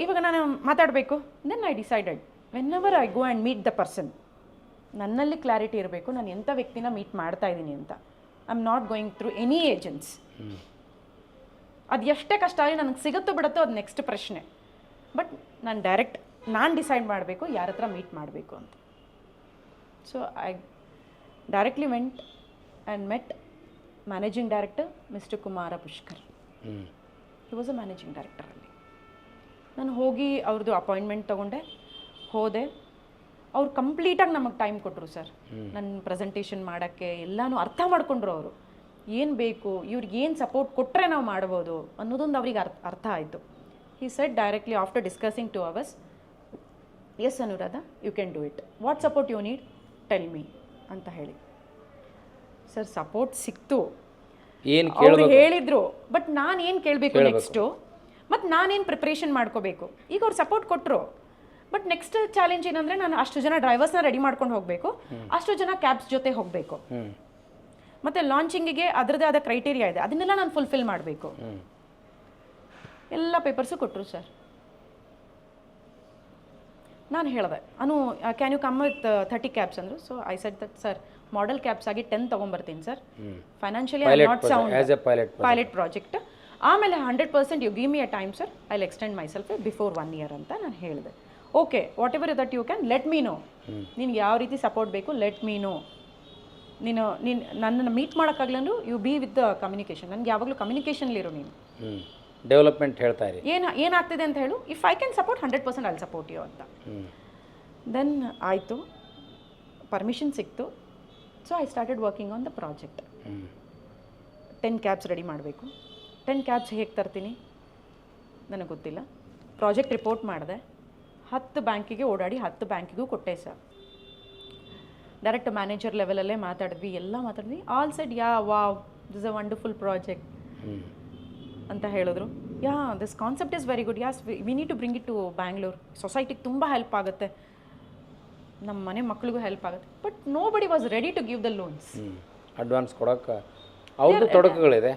ಇವಾಗ ನಾನು ಮಾತಾಡಬೇಕು. Then I decided whenever I go and meet the person, ನನ್ನಲ್ಲಿ ಕ್ಲಾರಿಟಿ ಇರಬೇಕು, ನಾನು ಎಂಥ ವ್ಯಕ್ತಿನ ಮೀಟ್ ಮಾಡ್ತಾ ಇದ್ದೀನಿ ಅಂತ. I am not going through any agents. ಅದು ಎಷ್ಟೇ ಕಷ್ಟ ಆಗಲಿ ನನಗೆ ಸಿಗುತ್ತೋ ಬಿಡುತ್ತೋ ಅದು ನೆಕ್ಸ್ಟ್ ಪ್ರಶ್ನೆ. ಬಟ್ ನಾನು ನಾನು ಡಿಸೈಡ್ ಮಾಡಬೇಕು ಯಾರ ಹತ್ರ ಮೀಟ್ ಮಾಡಬೇಕು ಅಂತ. So I directly went and met managing director mister Kumara Pushkar. He was a managing director ಅಲ್ಲಿ. ನಾನು ಹೋಗಿ ಅವ್ರದ್ದು ಅಪಾಯಿಂಟ್ಮೆಂಟ್ ತೊಗೊಂಡೆ, ಹೋದೆ. ಅವ್ರು ಕಂಪ್ಲೀಟಾಗಿ ನಮಗೆ ಟೈಮ್ ಕೊಟ್ಟರು ಸರ್, ನನ್ನ ಪ್ರೆಸೆಂಟೇಷನ್ ಮಾಡೋಕ್ಕೆ ಎಲ್ಲನೂ ಅರ್ಥ ಮಾಡ್ಕೊಂಡ್ರು. ಅವರು ಏನು ಬೇಕು, ಇವ್ರಿಗೆ ಏನು ಸಪೋರ್ಟ್ ಕೊಟ್ಟರೆ ನಾವು ಮಾಡ್ಬೋದು ಅನ್ನೋದೊಂದು ಅವ್ರಿಗೆ ಅರ್ಥ ಆಯಿತು. He said directly after discussing 2 hours, yes Anuradha, you can do it. What support you need, tell me ಅಂತ ಹೇಳಿ. ಸರ್ ಸಪೋರ್ಟ್ ಸಿಕ್ತು, ಅವ್ರು ಹೇಳಿದ್ರು. ಬಟ್ ನಾನು ಏನು ಕೇಳಬೇಕು ನೆಕ್ಸ್ಟು, ಮತ್ತು ನಾನೇನು ಪ್ರಿಪ್ರೇಷನ್ ಮಾಡ್ಕೋಬೇಕು. ಈಗ ಅವ್ರು ಸಪೋರ್ಟ್ ಕೊಟ್ಟರು, ಬಟ್ ನೆಕ್ಸ್ಟ್ ಚಾಲೆಂಜ್ ಏನಂದರೆ ನಾನು ಅಷ್ಟು ಜನ ಡ್ರೈವರ್ಸ್ನ ರೆಡಿ ಮಾಡ್ಕೊಂಡು ಹೋಗಬೇಕು, ಅಷ್ಟು ಜನ ಕ್ಯಾಬ್ಸ್ ಜೊತೆ ಹೋಗಬೇಕು, ಮತ್ತು ಲಾಂಚಿಂಗಿಗೆ ಅದರದೇ ಆದ ಕ್ರೈಟೀರಿಯಾ ಇದೆ, ಅದನ್ನೆಲ್ಲ ನಾನು ಫುಲ್ಫಿಲ್ ಮಾಡಬೇಕು. ಎಲ್ಲ ಪೇಪರ್ಸು ಕೊಟ್ಟರು ಸರ್. ನಾನು ಹೇಳಿದೆ, can you come with 30 cabs ಅಂದರು. So I said that sir, model cabs ಆಗಿ 10 ತೊಗೊಂಬರ್ತೀನಿ ಸರ್, financially I not sound, pilot project. ಆಮೇಲೆ 100% you give me a time sir, I will extend myself before 1 year ಅಂತ ನಾನು ಹೇಳಿದೆ. Okay, whatever that you can let me know, ನಿನ್ಗೆ ಯಾವ ರೀತಿ ಸಪೋರ್ಟ್ ಬೇಕು ಲೆಟ್ ಮೀ ನೋ. ನೀನು ನನ್ನನ್ನು ಮೀಟ್ ಮಾಡೋಕ್ಕಾಗಲಂದ್ರು you be with the communication, ನನಗೆ ಯಾವಾಗಲೂ ಕಮ್ಯುನಿಕೇಷನ್ಲಿರು ನೀನು. ಡೆವಲಪ್ಮೆಂಟ್ ಹೇಳ್ತಾ ಇರಿ, ಏನಾಗ್ತಿದೆ ಅಂತ ಹೇಳು, if I can support 100% I will support you ಅಂತ. ದೆನ್ ಆಯಿತು, ಪರ್ಮಿಷನ್ ಸಿಕ್ತು. So I started working on the project. 10 cabs ready ಮಾಡಬೇಕು. 10 ಕ್ಯಾಬ್ಸ್ ಹೇಗೆ ತರ್ತೀನಿ ನನಗೆ ಗೊತ್ತಿಲ್ಲ. ಪ್ರಾಜೆಕ್ಟ್ ರಿಪೋರ್ಟ್ ಮಾಡಿದೆ, 10 ಬ್ಯಾಂಕಿಗೆ ಓಡಾಡಿ 10 ಬ್ಯಾಂಕಿಗೂ ಕೊಟ್ಟೆ ಸರ್. ಡೈರೆಕ್ಟ್ ಮ್ಯಾನೇಜರ್ ಲೆವೆಲಲ್ಲೇ ಮಾತಾಡಿದ್ವಿ, ಎಲ್ಲ ಮಾತಾಡಿದ್ವಿ. All said yeah wow, this a wonderful project ಅಂತ ಹೇಳಿದ್ರು. Yeah this concept is very good, as we need to bring it to Bangalore, ಸೊಸೈಟಿಗೆ ತುಂಬ ಹೆಲ್ಪ್ ಆಗುತ್ತೆ, ನಮ್ಮ ಮನೆ ಮಕ್ಕಳಿಗೂ ಹೆಲ್ಪ್ ಆಗುತ್ತೆ. But nobody was ready to give the loans. Advance ಕೊಡೋಕೆ ಅವ್ರದ್ದು ತೊಡಕುಗಳಿದೆ.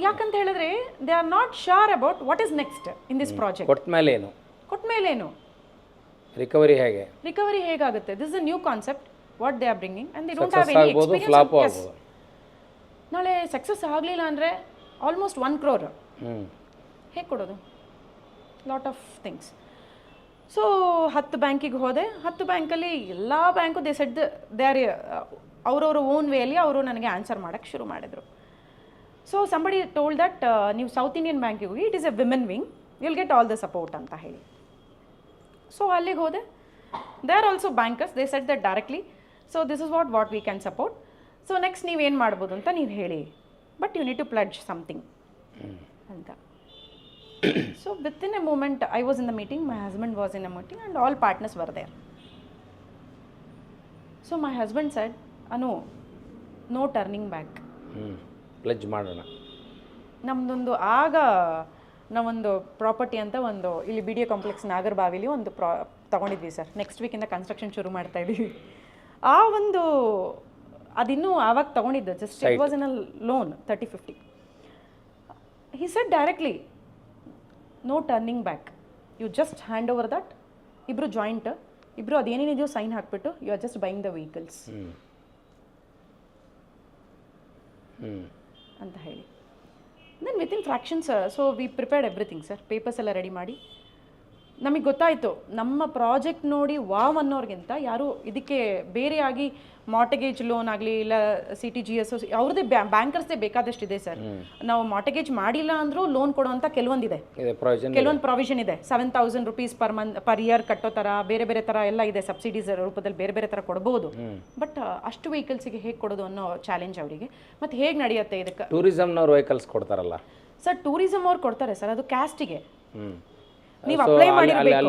ಯಾಕಂತ ಹೇಳಿದ್ರೆ they are not sure about what is next in this project. ಕೊಟ್ಟ ಮೇಲೇನು ರಿಕವರಿ ಹೇಗಾಗುತ್ತೆ. This is a new concept what they are bringing and they don't have any experience. ನಾಳೆ ಸಕ್ಸಸ್ ಆಗಲಿಲ್ಲ ಅಂದರೆ ಆಲ್ಮೋಸ್ಟ್ 1 crore ಹೇಗೆ ಕೊಡೋದು, ಲಾಟ್ ಆಫ್ ಥಿಂಗ್ಸ್. ಸೊ 10 ಬ್ಯಾಂಕಿಗೆ ಹೋದೆ. 10 ಬ್ಯಾಂಕಲ್ಲಿ ಎಲ್ಲ ಬ್ಯಾಂಕು ದೇ ಆರ್ ಅವ್ರವ್ರ ಓನ್ ವೇಲಿ ಅವರು ನನಗೆ ಆನ್ಸರ್ ಮಾಡೋಕ್ಕೆ ಶುರು ಮಾಡಿದರು. ಸೊ ಸಂಬಡಿ ಟೋಲ್ಡ್ ದಟ್ ನೀವು ಸೌತ್ ಇಂಡಿಯನ್ ಬ್ಯಾಂಕಿಗೆ ಹೋಗಿ, it is a women wing, will get all the support ಅಂತ ಹೇಳಿ. ಸೊ ಅಲ್ಲಿಗೆ ಹೋದೆ. They are also bankers, they set that directly, so this is what we can support. So next ನೀವೇನು ಮಾಡ್ಬೋದು ಅಂತ ನೀವು ಹೇಳಿ, but you need to pledge something ಅಂತ. So within a moment I was in the meeting, my husband was in a meeting and all partners were there. So my husband said, Anu no turning back, pledge ಮಾಡೋಣ. ನಮ್ಮದೊಂದು ಆಗ ನಾವೊಂದು ಪ್ರಾಪರ್ಟಿ ಅಂತ ಒಂದು ಇಲ್ಲಿ ಬಿ ಡಿ ಎ ಕಾಂಪ್ಲೆಕ್ಸ್ ನಾಗರಬಾವಿಲಿ ಒಂದು ತೊಗೊಂಡಿದ್ವಿ ಸರ್. ನೆಕ್ಸ್ಟ್ ವೀಕಿಂದ ಕನ್ಸ್ಟ್ರಕ್ಷನ್ ಶುರು ಮಾಡ್ತಾ ಇದ್ದೀವಿ. ಆ ಒಂದು ಅದಿನ್ನೂ ಆವಾಗ ತೊಗೊಂಡಿದ್ದು, just it was in a loan 30-50. He said directly, no turning back, you just hand over that, ಇಬ್ಬರು ಜಾಯಿಂಟ್, ಇಬ್ಬರು ಅದೇನೇನಿದೆಯೋ ಸೈನ್ ಹಾಕ್ಬಿಟ್ಟು you are just buying the vehicles ಅಂತ ಹೇಳಿ. Then within fractions, so we prepared everything sir. Papers ಎಲ್ಲ ರೆಡಿ ಮಾಡಿ, ನಮಗೆ ಗೊತ್ತಾಯಿತು ನಮ್ಮ ಪ್ರಾಜೆಕ್ಟ್ ನೋಡಿ ವಾವ್ ಅನ್ನೋರಿಗಿಂತ ಯಾರು ಇದಕ್ಕೆ ಬೇರೆಯಾಗಿ ಮಾರ್ಟಗೇಜ್ ಲೋನ್ ಆಗಲಿ ಇಲ್ಲ CTGS ಅವ್ರದ್ದೇ ಬ್ಯಾಂಕರ್ಸ್ದೇ ಬೇಕಾದಷ್ಟಿದೆ ಸರ್. ನಾವು ಮಾರ್ಟಗೇಜ್ ಮಾಡಿಲ್ಲ ಅಂದರೂ ಲೋನ್ ಕೊಡುವಂಥ ಕೆಲವೊಂದಿದೆ, ಕೆಲವೊಂದು ಪ್ರಾವಿಷನ್ ಇದೆ. 7,000 rupees ಪರ್ ಇಯರ್ ಕಟ್ಟೋ ಥರ ಬೇರೆ ಬೇರೆ ಥರ ಎಲ್ಲ ಇದೆ, ಸಬ್ಸಿಡೀಸ್ ರೂಪದಲ್ಲಿ ಬೇರೆ ಬೇರೆ ಥರ ಕೊಡ್ಬೋದು. ಬಟ್ ಅಷ್ಟು ವೆಹಿಕಲ್ಸಿಗೆ ಹೇಗೆ ಕೊಡೋದು ಅನ್ನೋ ಚಾಲೆಂಜ್ ಅವರಿಗೆ. ಮತ್ತು ಹೇಗೆ ನಡೆಯುತ್ತೆ ಇದಕ್ಕೆ? ಟೂರಿಸಮ್ನವ್ರು ವೆಹಿಕಲ್ಸ್ ಕೊಡ್ತಾರಲ್ಲ ಸರ್, ಟೂರಿಸಮ್ ಅವ್ರು ಕೊಡ್ತಾರೆ ಸರ್, ಅದು ಕ್ಯಾಸ್ಟಿಗೆ ನೀವು ಅಪ್ಲೈ ಮಾಡಿರಬೇಕು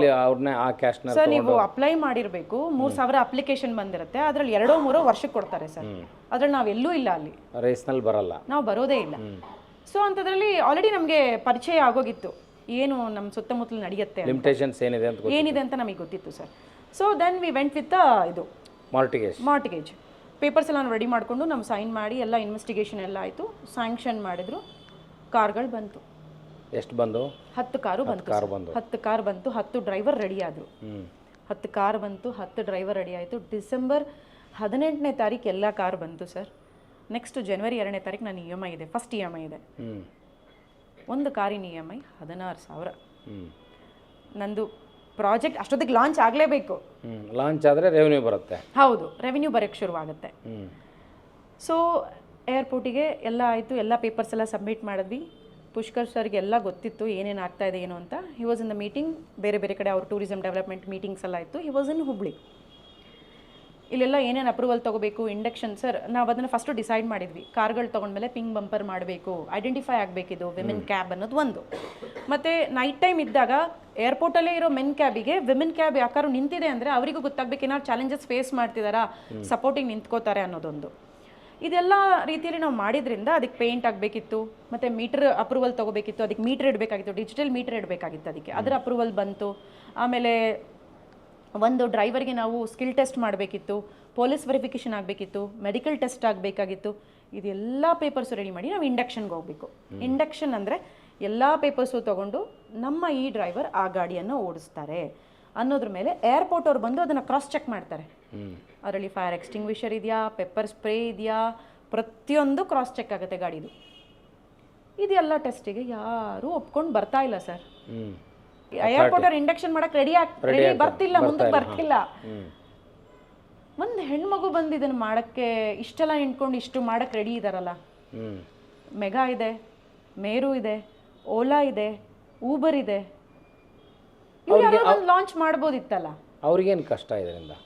ಸರ್. ನೀವು ಅಪ್ಲೈ ಮಾಡಿರಬೇಕು, 3,000 ಅಪ್ಲಿಕೇಶನ್ ಬಂದಿರುತ್ತೆ, ಅದರಲ್ಲಿ 2-3 ವರ್ಷಕ್ಕೆ ಕೊಡ್ತಾರೆ ಸರ್. ಅದ್ರಲ್ಲಿ ನಾವೆಲ್ಲೂ ಇಲ್ಲ, ಅಲ್ಲಿ ರೇಸ್ನಲ್ಲಿ ಬರಲ್ಲ, ನಾವು ಬರೋದೇ ಇಲ್ಲ. ಸೊ ಅಂಥದ್ರಲ್ಲಿ ಆಲ್ರೆಡಿ ನಮಗೆ ಪರಿಚಯ ಆಗೋಗಿತ್ತು ಏನು ನಮ್ಮ ಸುತ್ತಮುತ್ತಲು ನಡೆಯುತ್ತೆ, ಲಿಮಿಟೇಷನ್ಸ್ ಏನಿದೆ ಅಂತ ನಮಗೆ ಗೊತ್ತಿತ್ತು sir. So then we went with ಇದು ಮಾರ್ಟಿಗೇಜ್ ಪೇಪರ್ಸ್ ಎಲ್ಲ ರೆಡಿ ಮಾಡಿಕೊಂಡು ನಾವು ಸೈನ್ ಮಾಡಿ ಎಲ್ಲ ಇನ್ವೆಸ್ಟಿಗೇಷನ್ ಎಲ್ಲ ಆಯಿತು, ಸ್ಯಾಂಕ್ಷನ್ ಮಾಡಿದ್ರು, ಕಾರ್ಗಳು ಬಂತು. ಎಷ್ಟು ಬಂದು? 10 ಕಾರು ಬಂತು. 10 ಕಾರ್ ಬಂತು, 10 ಡ್ರೈವರ್ ರೆಡಿ ಆದರು. 10 ಕಾರ್ ಬಂತು, 10 ಡ್ರೈವರ್ ರೆಡಿ ಆಯಿತು. ಡಿಸೆಂಬರ್ 18ನೇ ತಾರೀಕು ಎಲ್ಲ ಕಾರ್ ಬಂತು ಸರ್. ನೆಕ್ಸ್ಟ್ ಜನವರಿ 2ನೇ ತಾರೀಕು ನನ್ನ EMI ಇದೆ, ಫಸ್ಟ್ EMI ಇದೆ. ಒಂದು ಕಾರಿನ EMI 16,000. ನಂದು ಪ್ರಾಜೆಕ್ಟ್ ಅಷ್ಟೊತ್ತಿಗೆ ಲಾಂಚ್ ಆಗಲೇಬೇಕು. ಲಾಂಚ್ ಆದರೆ ರೆವೆನ್ಯೂ ಬರುತ್ತೆ. ಹೌದು, ರೆವೆನ್ಯೂ ಬರೋಕ್ಕೆ ಶುರುವಾಗುತ್ತೆ. ಸೊ ಏರ್ಪೋರ್ಟಿಗೆ ಎಲ್ಲ ಆಯಿತು, ಎಲ್ಲ ಪೇಪರ್ಸ್ ಎಲ್ಲ ಸಬ್ಮಿಟ್ ಮಾಡಿದ್ವಿ. ಪುಷ್ಕರ್ ಸರ್ಗೆ ಎಲ್ಲ ಗೊತ್ತಿತ್ತು ಏನೇನು ಆಗ್ತಾ ಇದೆ ಏನು ಅಂತ. He was in the meeting, ಬೇರೆ ಬೇರೆ ಕಡೆ ಅವ್ರ ಟೂರಿಸಮ್ ಡೆವಲಪ್ಮೆಂಟ್ ಮೀಟಿಂಗ್ಸ್ ಎಲ್ಲ ಇತ್ತು. He was in Hubli. ಇಲ್ಲೆಲ್ಲ ಏನೇನು ಅಪ್ರೂವಲ್ ತೊಗೋಬೇಕು, ಇಂಡಕ್ಷನ್ ಸರ್, ನಾವು ಅದನ್ನು ಫಸ್ಟು ಡಿಸೈಡ್ ಮಾಡಿದ್ವಿ. ಕಾರ್ಗಳು ತೊಗೊಂಡ್ಮೇಲೆ ಪಿಂಕ್ ಬಂಪರ್ ಮಾಡಬೇಕು, ಐಡೆಂಟಿಫೈ ಆಗಬೇಕಿದು ವಿಮೆನ್ ಕ್ಯಾಬ್ ಅನ್ನೋದು ಒಂದು. ಮತ್ತು ನೈಟ್ ಟೈಮ್ ಇದ್ದಾಗ ಏರ್ಪೋರ್ಟಲ್ಲೇ ಇರೋ ಮೆನ್ ಕ್ಯಾಬಿಗೆ ವಿಮೆನ್ ಕ್ಯಾಬ್ ಯಾಕಾರು ನಿಂತಿದೆ ಅಂದರೆ ಅವರಿಗೂ ಗೊತ್ತಾಗಬೇಕು ಏನಾದ್ರು ಚಾಲೆಂಜಸ್ ಫೇಸ್ ಮಾಡ್ತಿದ್ದಾರಾ, ಸಪೋರ್ಟಿಗೆ ನಿಂತ್ಕೋತಾರೆ ಅನ್ನೋದೊಂದು. ಇದೆಲ್ಲ ರೀತಿಯಲ್ಲಿ ನಾವು ಮಾಡಿದ್ರಿಂದ ಅದಕ್ಕೆ ಪೇಂಟ್ ಆಗಬೇಕಿತ್ತು, ಮತ್ತು ಮೀಟರ್ ಅಪ್ರೂವಲ್ ತೊಗೋಬೇಕಿತ್ತು, ಅದಕ್ಕೆ ಮೀಟರ್ ಇಡಬೇಕಾಗಿತ್ತು, ಡಿಜಿಟಲ್ ಮೀಟರ್ ಇಡಬೇಕಾಗಿತ್ತು, ಅದಕ್ಕೆ ಅದರ ಅಪ್ರೂವಲ್ ಬಂತು. ಆಮೇಲೆ ಒಂದು ಡ್ರೈವರ್ಗೆ ನಾವು ಸ್ಕಿಲ್ ಟೆಸ್ಟ್ ಮಾಡಬೇಕಿತ್ತು, ಪೊಲೀಸ್ ವೆರಿಫಿಕೇಷನ್ ಆಗಬೇಕಿತ್ತು, ಮೆಡಿಕಲ್ ಟೆಸ್ಟ್ ಆಗಬೇಕಾಗಿತ್ತು. ಇದೆಲ್ಲ ಪೇಪರ್ಸು ರೆಡಿ ಮಾಡಿ ನಾವು ಇಂಡಕ್ಷನ್ಗೆ ಹೋಗಬೇಕು. ಇಂಡಕ್ಷನ್ ಅಂದರೆ ಎಲ್ಲ ಪೇಪರ್ಸು ತೊಗೊಂಡು ನಮ್ಮ ಈ ಡ್ರೈವರ್ ಆ ಗಾಡಿಯನ್ನು ಓಡಿಸ್ತಾರೆ ಅನ್ನೋದ್ರ ಮೇಲೆ ಏರ್ಪೋರ್ಟ್ ಅವ್ರು ಬಂದು ಅದನ್ನು ಕ್ರಾಸ್ ಚೆಕ್ ಮಾಡ್ತಾರೆ. ಅದರಲ್ಲಿ ಫೈರ್ ಎಕ್ಸ್ಟಿಂಗ್ವಿಷರ್ ಇದೆಯಾ, ಪೆಪ್ಪರ್ ಸ್ಪ್ರೇ ಇದೆಯಾ, ಪ್ರತಿಯೊಂದು ಕ್ರಾಸ್ ಚೆಕ್ ಆಗುತ್ತೆ ಗಾಡಿದು. ಇದೆಲ್ಲ ಟೆಸ್ಟಿಗೆ ಯಾರೂ ಒಪ್ಕೊಂಡು ಬರ್ತಾ ಇಲ್ಲ ಸರ್. ಏರ್ಪೋರ್ಟ್ ಅವ್ರು ಇಂಡಕ್ಷನ್ ಮಾಡಕ್ಕೆ ರೆಡಿ ಬರ್ತಿಲ್ಲ, ಮುಂದಕ್ಕೆ ಬರ್ತಿಲ್ಲ. ಒಂದು ಹೆಣ್ಮಗು ಬಂದು ಇದನ್ನು ಮಾಡೋಕ್ಕೆ ಇಷ್ಟೆಲ್ಲ ನಿಂತ್ಕೊಂಡು ಇಷ್ಟು ಮಾಡೋಕ್ಕೆ ರೆಡಿ ಇದ್ದಾರಲ್ಲ. ಮೆಗಾ ಇದೆ, ಮೇರು ಇದೆ, ಓಲಾ ಇದೆ, ಊಬರ್ ಇದೆ, ಲಾಂಚ್ ಮಾಡ್ಬೋದಿತ್ತಲ್ಲ. ಅವ್ರಿಗೇನು ಕಷ್ಟ ಇದರಿಂದ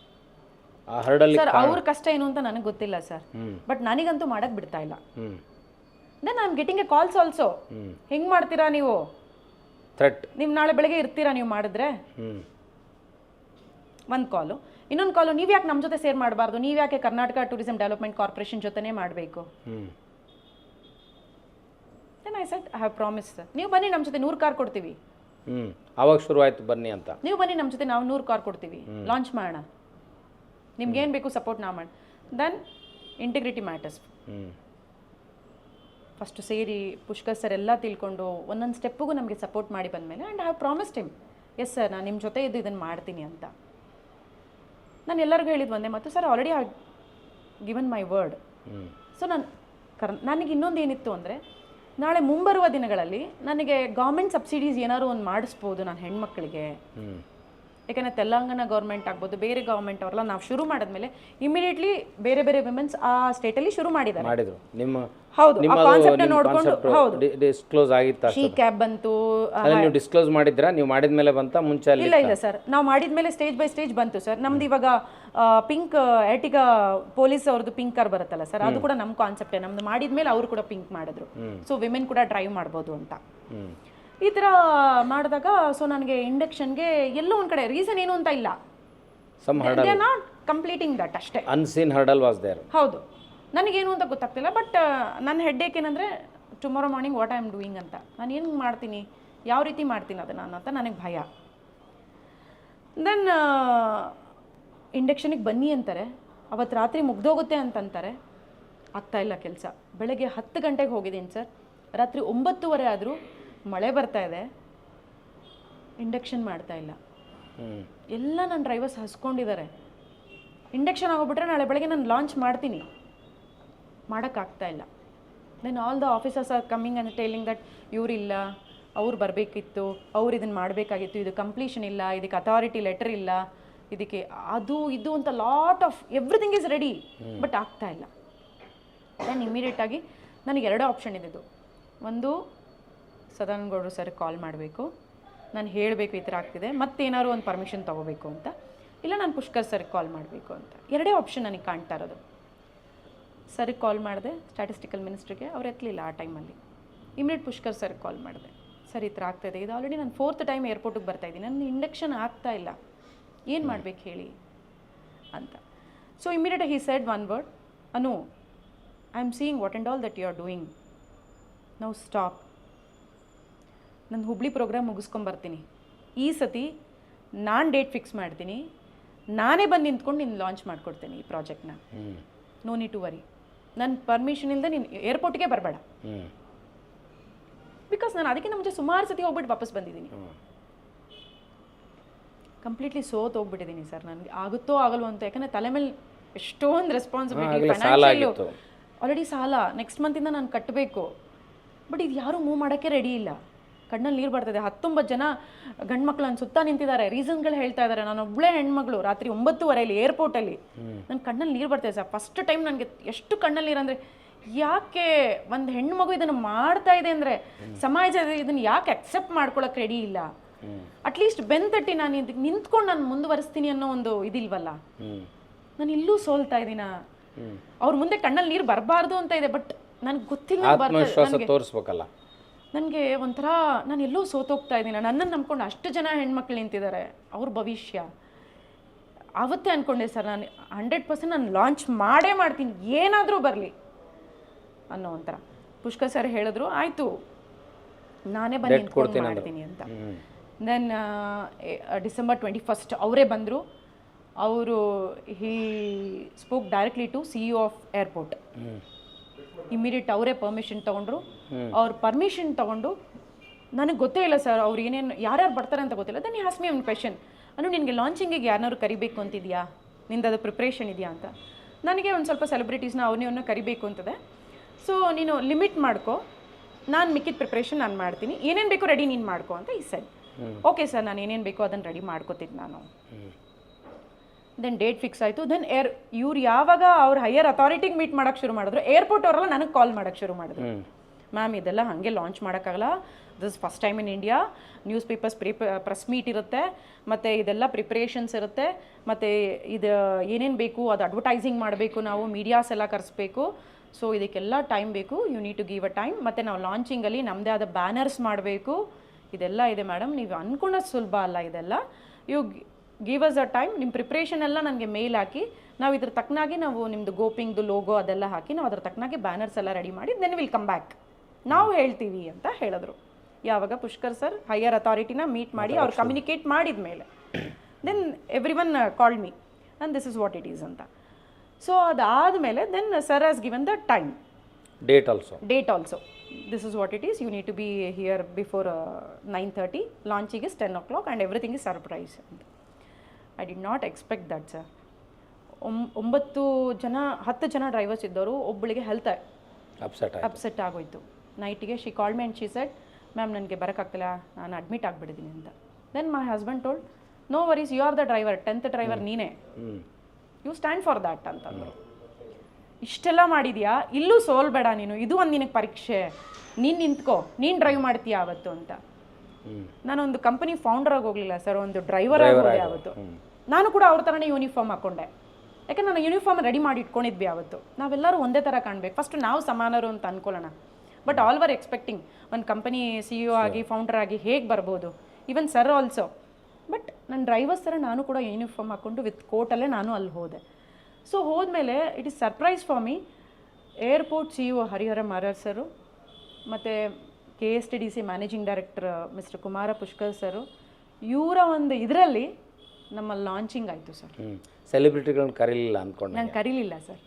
ಸರ್? ಅವ್ರ ಕಷ್ಟ ಏನು ಅಂತ ನನಗೆ ಗೊತ್ತಿಲ್ಲ ಸರ್, ಬಟ್ ನನಗಂತೂ ಮಾಡಕ್ ಬಿಡ್ತಾ ಇಲ್ಲ. Then I am getting a calls also. ಹೆಂಗ್ ಮಾಡ್ತೀರಾ ನೀವು? ನೀವು ನಾಳೆ ಬೆಳಗ್ಗೆ ಇರ್ತೀರಾ ನೀವು ಮಾಡಿದ್ರೆ? ಒಂದು ಕಾಲು. ಇನ್ನೊಂದು ಕಾಲು, ನೀವು ಯಾಕೆ ನಮ್ಮ ಜೊತೆ ಸೇರ್ ಮಾಡಬಾರ್ದು, ನೀವು ಯಾಕೆ ಕರ್ನಾಟಕ ಟೂರಿಸಂ ಡೆವಲಪ್ಮೆಂಟ್ ಕಾರ್ಪೊರೇಷನ್ ಜೊತೆನೇ ಮಾಡಬೇಕು? Then I said I have promise sir, ನೀವು ಬನ್ನಿ ನಮ್ಮ ಜೊತೆ 100 ಕಾರ್ ಕೊಡ್ತೀವಿ. ಆವಾಗ ಶುರುವಾಯಿತು ಬನ್ನಿ ಅಂತ. ನೀವು ಬನ್ನಿ ನಮ್ಮ ಜೊತೆ, ನಾವು 100 ಕಾರ್ ಕೊಡ್ತೀವಿ, ಲಾಂಚ್ ಮಾಡೋಣ, ನಿಮ್ಗೇನು ಬೇಕು ಸಪೋರ್ಟ್ ನಾವು ಮಾಡಿ. ದೆನ್ ಇಂಟಿಗ್ರಿಟಿ ಮ್ಯಾಟರ್ಸ್ ಫಸ್ಟು ಸೇರಿ ಪುಷ್ಕರ್ ಸರ್ ಎಲ್ಲ ತಿಳ್ಕೊಂಡು ಒಂದೊಂದು ಸ್ಟೆಪ್ಪಿಗೂ ನಮಗೆ ಸಪೋರ್ಟ್ ಮಾಡಿ ಬಂದಮೇಲೆ and I have promised him, yes sir ನಾನು ನಿಮ್ಮ ಜೊತೆ ಇದ್ದು ಇದನ್ನು ಮಾಡ್ತೀನಿ ಅಂತ. ನಾನು ಎಲ್ಲರಿಗೂ ಹೇಳಿದ್ದು ಒಂದೇ ಮತ್ತು sir already I given my word. So ನನಗೆ ಇನ್ನೊಂದು ಏನಿತ್ತು ಅಂದರೆ, ನಾಳೆ ಮುಂಬರುವ ದಿನಗಳಲ್ಲಿ ನನಗೆ ಗೌರ್ಮೆಂಟ್ ಸಬ್ಸಿಡೀಸ್ ಏನಾದ್ರು ಒಂದು ಮಾಡಿಸ್ಬೋದು ನಾನು ಹೆಣ್ಮಕ್ಳಿಗೆ ಯಾಕಂದರೆ ತೆಲಂಗಾಣ ಗೌರ್ಮೆಂಟ್ ಆಗ್ಬೋದು, ಬೇರೆ ಗೌರ್ಮೆಂಟ್ ಅವರೆಲ್ಲ ನಾವು ಶುರು ಮಾಡಿದ್ಮೇಲೆ ಇಮಿಡಿಯೇಟ್ಲಿ ಬೇರೆ ಬೇರೆ ವಿಮೆನ್ಸ್ ಆ ಸ್ಟೇಟಲ್ಲಿ ಶುರು ಮಾಡಿದ್ದಾರೆ. ಮಾಡಿದ್ರು ನಿಮ್ಮ ಹೌದು, ಆ ಕಾನ್ಸೆಪ್ಟ್ ನೋಡಿಕೊಂಡು ಹೌದು ಡಿಸ್ಕ್ಲೋಸ್ ಆಗಿತ್ತಾ? ಶಿ ಕ್ಯಾಬ್ ಬಂತು. ನೀವು ಡಿಸ್ಕ್ಲೋಸ್ ಮಾಡಿದ್ರಾ? ನೀವು ಮಾಡಿದ್ಮೇಲೆ ಬಂತ ಮುಂಚೆ ಅಲ್ಲಿ? ಇಲ್ಲ ಸರ್, ನಾವು ಮಾಡಿದ್ಮೇಲೆ ಸ್ಟೇಜ್ ಬೈ ಸ್ಟೇಜ್ ಬಂತು ಸರ್. ನಮ್ದು ಇವಾಗ ಪಿಂಕ್ ಎರ್ಟಿಗಾ ಪೊಲೀಸ್ ಅವ್ರದ್ದು ಪಿಂಕ್ ಕಾರ್ ಬರುತ್ತಲ್ಲ ಸರ್, ಅದು ಕೂಡ ನಮ್ಮ ಕಾನ್ಸೆಪ್ಟೇ. ನಮ್ದು ಮಾಡಿದ್ಮೇಲೆ ಅವರು ಕೂಡ ಪಿಂಕ್ ಮಾಡಿದ್ರು. ಸೊ ವಿಮೆನ್ ಕೂಡ ಡ್ರೈವ್ ಮಾಡ್ಬೋದು ಅಂತ ಈ ಥರ ಮಾಡಿದಾಗ ಸೊ ನನಗೆ ಇಂಡಕ್ಷನ್ಗೆ ಎಲ್ಲೋ ಒಂದು ಕಡೆ ರೀಸನ್ ಏನು ಅಂತ ಇಲ್ಲ, they are not completing that ಅಷ್ಟೇ. Unseen hurdle was there. ಹೌದು, ನನಗೇನು ಅಂತ ಗೊತ್ತಾಗ್ತಿಲ್ಲ. ಬಟ್ ನನ್ನ ಹೆಡ್ಡೇಕ್ ಏನಂದರೆ tomorrow morning what I am doing ಅಂತ, ನಾನು ಏನು ಮಾಡ್ತೀನಿ, ಯಾವ ರೀತಿ ಮಾಡ್ತೀನಿ ಅದನ್ನು ಅಂತ ನನಗೆ ಭಯ. ದೆನ್ ಇಂಡಕ್ಷನಿಗೆ ಬನ್ನಿ ಅಂತಾರೆ, ಅವತ್ತು ರಾತ್ರಿ ಮುಗ್ದೋಗುತ್ತೆ ಅಂತಂತಾರೆ. ಆಗ್ತಾಯಿಲ್ಲ ಕೆಲಸ. ಬೆಳಗ್ಗೆ 10 ಗಂಟೆಗೆ ಹೋಗಿದ್ದೀನಿ ಸರ್, ರಾತ್ರಿ 9:30 ಆದರೂ ಮಳೆ ಬರ್ತಾ ಇದೆ, ಇಂಡಕ್ಷನ್ ಮಾಡ್ತಾ ಇಲ್ಲ. ಎಲ್ಲ ನನ್ನ ಡ್ರೈವರ್ಸ್ ಹಸ್ಕೊಂಡಿದ್ದಾರೆ. ಇಂಡಕ್ಷನ್ ಆಗೋಗ್ಬಿಟ್ರೆ ನಾಳೆ ಬೆಳಗ್ಗೆ ನಾನು ಲಾಂಚ್ ಮಾಡ್ತೀನಿ, ಮಾಡೋಕ್ಕಾಗ್ತಾ ಇಲ್ಲ. Then all the officers are coming and telling that ಇವರಿಲ್ಲ, ಅವ್ರು ಬರಬೇಕಿತ್ತು, ಅವ್ರು ಇದನ್ನು ಮಾಡಬೇಕಾಗಿತ್ತು, ಇದು ಕಂಪ್ಲೀಷನ್ ಇಲ್ಲ, ಇದಕ್ಕೆ ಅಥಾರಿಟಿ ಲೆಟರ್ ಇಲ್ಲ, ಇದಕ್ಕೆ ಅದು ಇದು ಅಂತ lot of everything is ready, but ಆಗ್ತಾ ಇಲ್ಲ. ದೆನ್ ಇಮಿಡಿಯೇಟಾಗಿ ನನಗೆ 2 ಆಪ್ಷನ್ ಇದ್ದಿದ್ದು. ಒಂದು ಸದಾನಂದ ಗೌಡ್ರು ಸರ್ ಕಾಲ್ ಮಾಡಬೇಕು, ನಾನು ಹೇಳಬೇಕು ಈ ಥರ ಆಗ್ತಿದೆ, ಮತ್ತೇನಾದ್ರು ಒಂದು ಪರ್ಮಿಷನ್ ತೊಗೋಬೇಕು ಅಂತ, ಇಲ್ಲ ನಾನು ಪುಷ್ಕರ್ ಸರ್ಗೆ ಕಾಲ್ ಮಾಡಬೇಕು ಅಂತ. 2 ಆಪ್ಷನ್ ನನಗೆ ಕಾಣ್ತಾ ಇರೋದು. ಸರ್ಗೆ ಕಾಲ್ ಮಾಡಿದೆ, ಸ್ಟ್ಯಾಟಿಸ್ಟಿಕಲ್ ಮಿನಿಸ್ಟ್ರಿಗೆ, ಅವ್ರು ಎತ್ತಲಿಲ್ಲ ಆ ಟೈಮಲ್ಲಿ. ಇಮಿಡಿಯೇಟ್ ಪುಷ್ಕರ್ ಸರ್ಗೆ ಕಾಲ್ ಮಾಡಿದೆ, ಸರ್ ಈ ಥರ ಆಗ್ತಾಯಿದೆ, ಇದು ಆಲ್ರೆಡಿ ನಾನು 4th ಟೈಮ್ ಏರ್ಪೋರ್ಟಿಗೆ ಬರ್ತಾಯಿದ್ದೀನಿ, ನನ್ನ ಇಂಡಕ್ಷನ್ ಆಗ್ತಾ ಇಲ್ಲ, ಏನು ಮಾಡಬೇಕು ಹೇಳಿ ಅಂತ. So immediate he said one word, Anu, I am seeing what and all that you are doing, now stop. ನಾನು ಹುಬ್ಳಿ ಪ್ರೋಗ್ರಾಮ್ ಮುಗಿಸ್ಕೊಂಬರ್ತೀನಿ, ಈ ಸತಿ ನಾನು ಡೇಟ್ ಫಿಕ್ಸ್ ಮಾಡ್ತೀನಿ, ನಾನೇ ಬಂದು ನಿಂತ್ಕೊಂಡು ನೀನು ಲಾಂಚ್ ಮಾಡಿಕೊಡ್ತೀನಿ ಈ ಪ್ರಾಜೆಕ್ಟ್ನ, ನೋ ನೀಡ್ ಟು ವರಿ. ನನ್ನ ಪರ್ಮಿಷನ್ ಇಲ್ಲದೆ ನೀನು ಏರ್ಪೋರ್ಟಿಗೆ ಬರಬೇಡ. ಬಿಕಾಸ್ ನಾನು ಅದಕ್ಕಿಂತ ಮುಂಚೆ ಸುಮಾರು ಸತಿ ಹೋಗ್ಬಿಟ್ಟು ವಾಪಸ್ ಬಂದಿದ್ದೀನಿ. ಕಂಪ್ಲೀಟ್ಲಿ ಸೋತ್ ಹೋಗ್ಬಿಟ್ಟಿದ್ದೀನಿ ಸರ್. ನನಗೆ ಆಗುತ್ತೋ ಆಗಲ್ವೋ ಅಂತ, ಯಾಕಂದರೆ ತಲೆ ಮೇಲೆ ಎಷ್ಟೊಂದು ರೆಸ್ಪಾನ್ಸಿಬಿಲಿಟಿ, ಫೈನಾನ್ಷಿಯಲ್ ಆಲ್ರೆಡಿ ಸಾಲ ನೆಕ್ಸ್ಟ್ ಮಂತಿಂದ ನಾನು ಕಟ್ಟಬೇಕು. ಬಟ್ ಇದು ಯಾರೂ ಮೂವ್ ಮಾಡೋಕ್ಕೆ ರೆಡಿ ಇಲ್ಲ. ಕಣ್ಣಲ್ಲಿ ನೀರು ಬರ್ತದೆ. 19 ಜನ ಗಂಡು ಮಕ್ಳು ನನ್ನ ಸುತ್ತ ನಿಂತಿದ್ದಾರೆ, ರೀಸನ್ಗಳು ಹೇಳ್ತಾ ಇದ್ದಾರೆ. ನಾನು ಒಬ್ಬಳೇ ಹೆಣ್ಮಗಳು, ರಾತ್ರಿ 9:30 ಏರ್ಪೋರ್ಟಲ್ಲಿ ನನ್ನ ಕಣ್ಣಲ್ಲಿ ನೀರು ಬರ್ತದೆ ಸರ್. ಫಸ್ಟ್ ಟೈಮ್ ನನಗೆ ಎಷ್ಟು ಕಣ್ಣಲ್ಲಿ ನೀರು ಅಂದರೆ, ಯಾಕೆ ಒಂದು ಹೆಣ್ಮಗು ಇದನ್ನು ಮಾಡ್ತಾ ಇದೆ ಅಂದರೆ ಸಮಾಜ ಇದನ್ನು ಯಾಕೆ ಅಕ್ಸೆಪ್ಟ್ ಮಾಡ್ಕೊಳಕ್ಕೆ ರೆಡಿ ಇಲ್ಲ. ಅಟ್ಲೀಸ್ಟ್ ಬೆನ್ತಟ್ಟಿ ನಾನು ಇದಕ್ಕೆ ನಿಂತ್ಕೊಂಡು ನಾನು ಮುಂದುವರಿಸ್ತೀನಿ ಅನ್ನೋ ಒಂದು ಇದಿಲ್ವಲ್ಲ. ನಾನು ಇಲ್ಲೂ ಸೋಲ್ತಾ ಇದ್ದೀನ. ಅವ್ರ ಮುಂದೆ ಕಣ್ಣಲ್ಲಿ ನೀರು ಬರಬಾರ್ದು ಅಂತ ಇದೆ, ಬಟ್ ನನಗೆ ಗೊತ್ತಿಲ್ಲ, ತೋರಿಸ್ಬೇಕಲ್ಲ. ನನಗೆ ಒಂಥರ ನಾನು ಎಲ್ಲೋ ಸೋತೋಗ್ತಾ ಇದ್ದೀನಿ. ನನ್ನನ್ನು ನಂಬ್ಕೊಂಡು ಅಷ್ಟು ಜನ ಹೆಣ್ಮಕ್ಳು ನಿಂತಿದ್ದಾರೆ, ಅವ್ರ ಭವಿಷ್ಯ. ಆವತ್ತೇ ಅಂದ್ಕೊಂಡೆ ಸರ್, ನಾನು 100% ನಾನು ಲಾಂಚ್ ಮಾಡೇ ಮಾಡ್ತೀನಿ, ಏನಾದರೂ ಬರಲಿ ಅನ್ನೋ ಒಂಥರ. ಪುಷ್ಕರ್ ಸರ್ ಹೇಳಿದ್ರು, ಆಯಿತು ನಾನೇ ಬಂದು ನಿಂತ್ಕೊಂಡು ಮಾಡ್ತೀನಿ ಅಂತ. ದೆನ್ ಡಿಸೆಂಬರ್ 21 ಅವರೇ ಬಂದರು. ಅವರು he spoke directly to CEO of airport. Immediate ಅವರೇ ಪರ್ಮಿಷನ್ ತೊಗೊಂಡ್ರು. ಅವ್ರ ಪರ್ಮಿಷನ್ ತೊಗೊಂಡು, ನನಗೆ ಗೊತ್ತೇ ಇಲ್ಲ ಸರ್ ಅವ್ರು ಏನೇನು ಯಾರ್ಯಾರು ಬರ್ತಾರೆ ಅಂತ ಗೊತ್ತಿಲ್ಲ. Then he ask me one question, Anu ನಿನಗೆ ಲಾಂಚಿಂಗಿಗೆ ಯಾರನ್ನಾರು ಕರಿಬೇಕು ಅಂತಿದೆಯಾ, ನಿಂದು ಪ್ರಿಪ್ರೇಷನ್ ಇದೆಯಾ ಅಂತ. ನನಗೆ ಒಂದು ಸ್ವಲ್ಪ ಸೆಲೆಬ್ರಿಟೀಸ್ನ ಅವನ್ನ ಕರಿಬೇಕು ಅಂತದೆ. ಸೊ ನೀನು ಲಿಮಿಟ್ ಮಾಡ್ಕೊ, ನಾನು ಮಿಕ್ಕಿದ ಪ್ರಿಪ್ರೇಷನ್ ನಾನು ಮಾಡ್ತೀನಿ, ಏನೇನು ಬೇಕೋ ರೆಡಿ ನೀನು ಮಾಡ್ಕೊ ಅಂತ ಈ ಸೆಡ್. ಓಕೆ ಸರ್, ನಾನು ಏನೇನು ಬೇಕೋ ಅದನ್ನು ರೆಡಿ ಮಾಡ್ಕೋತಿದ್ದು ನಾನು. ದೆನ್ ಡೇಟ್ ಫಿಕ್ಸ್ ಆಯಿತು. ದೆನ್ ಇವ್ರು ಯಾವಾಗ ಅವ್ರ ಹೈಯರ್ ಅಥಾರಿಟಿಗೆ ಮೀಟ್ ಮಾಡೋಕ್ಕೆ ಶುರು ಮಾಡಿದ್ರು, ಏರ್ಪೋರ್ಟ್ ಅವರೆಲ್ಲ ನನಗೆ ಕಾಲ್ ಮಾಡೋಕ್ಕೆ ಶುರು ಮಾಡಿದ್ರು. ಮ್ಯಾಮ್ ಇದೆಲ್ಲ ಹಾಗೆ ಲಾಂಚ್ ಮಾಡೋಕ್ಕಾಗಲ್ಲ, this first time in India, news papers press meet ಇರುತ್ತೆ, ಮತ್ತು ಇದೆಲ್ಲ ಪ್ರಿಪ್ರೇಷನ್ಸ್ ಇರುತ್ತೆ, ಮತ್ತು ಇದು ಏನೇನು ಬೇಕು ಅದು ಅಡ್ವರ್ಟೈಸಿಂಗ್ ಮಾಡಬೇಕು, ನಾವು ಮೀಡಿಯಾಸ್ ಎಲ್ಲ ಕರೆಸ್ಬೇಕು. ಸೊ ಇದಕ್ಕೆಲ್ಲ ಟೈಮ್ ಬೇಕು, you need to give a time. ಮತ್ತು ನಾವು ಲಾಂಚಿಂಗಲ್ಲಿ ನಮ್ಮದೇ ಆದ ಬ್ಯಾನರ್ಸ್ ಮಾಡಬೇಕು, ಇದೆಲ್ಲ ಇದೆ ಮೇಡಮ್, ನೀವು ಅಂದ್ಕೊಂಡಷ್ಟು ಸುಲಭ ಅಲ್ಲ ಇದೆಲ್ಲ. You give us a time, ನಿಮ್ಮ ಪ್ರಿಪ್ರೇಷನ್ ಎಲ್ಲ ನನಗೆ ಮೇಲ್ ಹಾಕಿ, ನಾವು ಇದ್ರ ತಕ್ಕನಾಗಿ ನಾವು ನಿಮ್ಮದು ಗೋಪಿಂಗ್ದು ಲೋಗೋ ಅದೆಲ್ಲ ಹಾಕಿ ನಾವು ಅದ್ರ ತಕ್ಕನಾಗಿ ಬ್ಯಾನರ್ಸ್ ಎಲ್ಲ ರೆಡಿ ಮಾಡಿ ದೆನ್ ವಿಲ್ ಕಮ್ ಬ್ಯಾಕ್, ನಾವು ಹೇಳ್ತೀವಿ ಅಂತ ಹೇಳಿದ್ರು. ಯಾವಾಗ ಪುಷ್ಕರ್ ಸರ್ ಹೈಯರ್ ಅಥಾರಿಟಿನ ಮೀಟ್ ಮಾಡಿ ಅವ್ರು ಕಮ್ಯುನಿಕೇಟ್ ಮಾಡಿದ ಮೇಲೆ, then everyone called me and this is what it is ಅಂತ. ಸೊ ಅದಾದಮೇಲೆ then sir has given the time, date also, this is what it is, you need to be here before 9:30, launching is 10 o'clock and everything is surprise ಅಂತ. I did not expect that sir. 10 ಜನ ಡ್ರೈವರ್ಸ್ ಇದ್ದವರು, ಒಬ್ಬಳಿಗೆ ಹೆಲ್ತ್ ಅಪ್ಸೆಟ್ ಆಗೋಯ್ತು ನೈಟಿಗೆ. She called me and she said, ma'am ನನಗೆ ಬರೋಕ್ಕಾಗ್ತಿಲ್ಲ, ನಾನು ಅಡ್ಮಿಟ್ ಆಗಿಬಿಟ್ಟಿದ್ದೀನಿ ಅಂತ. Then my husband told, no worries, you are the driver, 10th driver ನೀನೇ, ಯು ಸ್ಟ್ಯಾಂಡ್ ಫಾರ್ ದ್ಯಾಟ್ ಅಂತಂದರು. ಇಷ್ಟೆಲ್ಲ ಮಾಡಿದ್ಯಾ, ಇಲ್ಲೂ ಸೋಲ್ಬೇಡ ನೀನು, ಇದು ಒಂದು ನಿನಗೆ ಪರೀಕ್ಷೆ, ನೀನು ನಿಂತ್ಕೋ, ನೀನು ಡ್ರೈವ್ ಮಾಡ್ತೀಯ ಆವತ್ತು ಅಂತ. ನಾನೊಂದು ಕಂಪನಿ ಫೌಂಡರ್ ಆಗಿ ಹೋಗಲಿಲ್ಲ ಸರ್, ಒಂದು ಡ್ರೈವರ್ ಆಗೋದೆ ಆವತ್ತು. ನಾನು ಕೂಡ ಅವ್ರ ಥರನೇ ಯೂನಿಫಾರ್ಮ್ ಹಾಕ್ಕೊಂಡೆ, ಯಾಕಂದ್ರೆ ನಾನು ಯೂನಿಫಾರ್ಮ್ ರೆಡಿ ಮಾಡಿ ಇಟ್ಕೊಂಡಿದ್ವಿ ಆವತ್ತು. ನಾವೆಲ್ಲರೂ ಒಂದೇ ಥರ ಕಾಣಬೇಕು, ಫಸ್ಟ್ ನಾವು ಸಮಾನರು ಅಂತ ಅಂದ್ಕೊಳ್ಳೋಣ. ಬಟ್ ಆಲ್ ವರ್ ಎಕ್ಸ್ಪೆಕ್ಟಿಂಗ್ ಒಂದು ಕಂಪನಿ CEO ಆಗಿ ಫೌಂಡರ್ ಆಗಿ ಹೇಗೆ ಬರ್ಬೋದು, ಈವನ್ ಸರ್ ಆಲ್ಸೋ. ಬಟ್ ನನ್ನ ಡ್ರೈವರ್ಸ್ ಥರ ನಾನು ಕೂಡ ಯೂನಿಫಾರ್ಮ್ ಹಾಕ್ಕೊಂಡು ವಿತ್ ಕೋಟಲ್ಲೇ ನಾನು ಅಲ್ಲಿ ಹೋದೆ. ಸೊ ಹೋದ್ಮೇಲೆ it is surprise for me, airport CEO Harihara Marar sir ಮತ್ತು KSTDC managing director mister Kumara Pushkar sir, ಇವರ ಒಂದು ಇದರಲ್ಲಿ ನಮ್ಮ ಲಾಂಚಿಂಗ್ ಆಯಿತು ಸರ್. ಸೆಲೆಬ್ರಿಟಿಗಳನ್ನ ಕರೀಲಿಲ್ಲ ಅಂದ್ಕೊಂಡು? ನಾನು ಕರೀಲಿಲ್ಲ ಸರ್,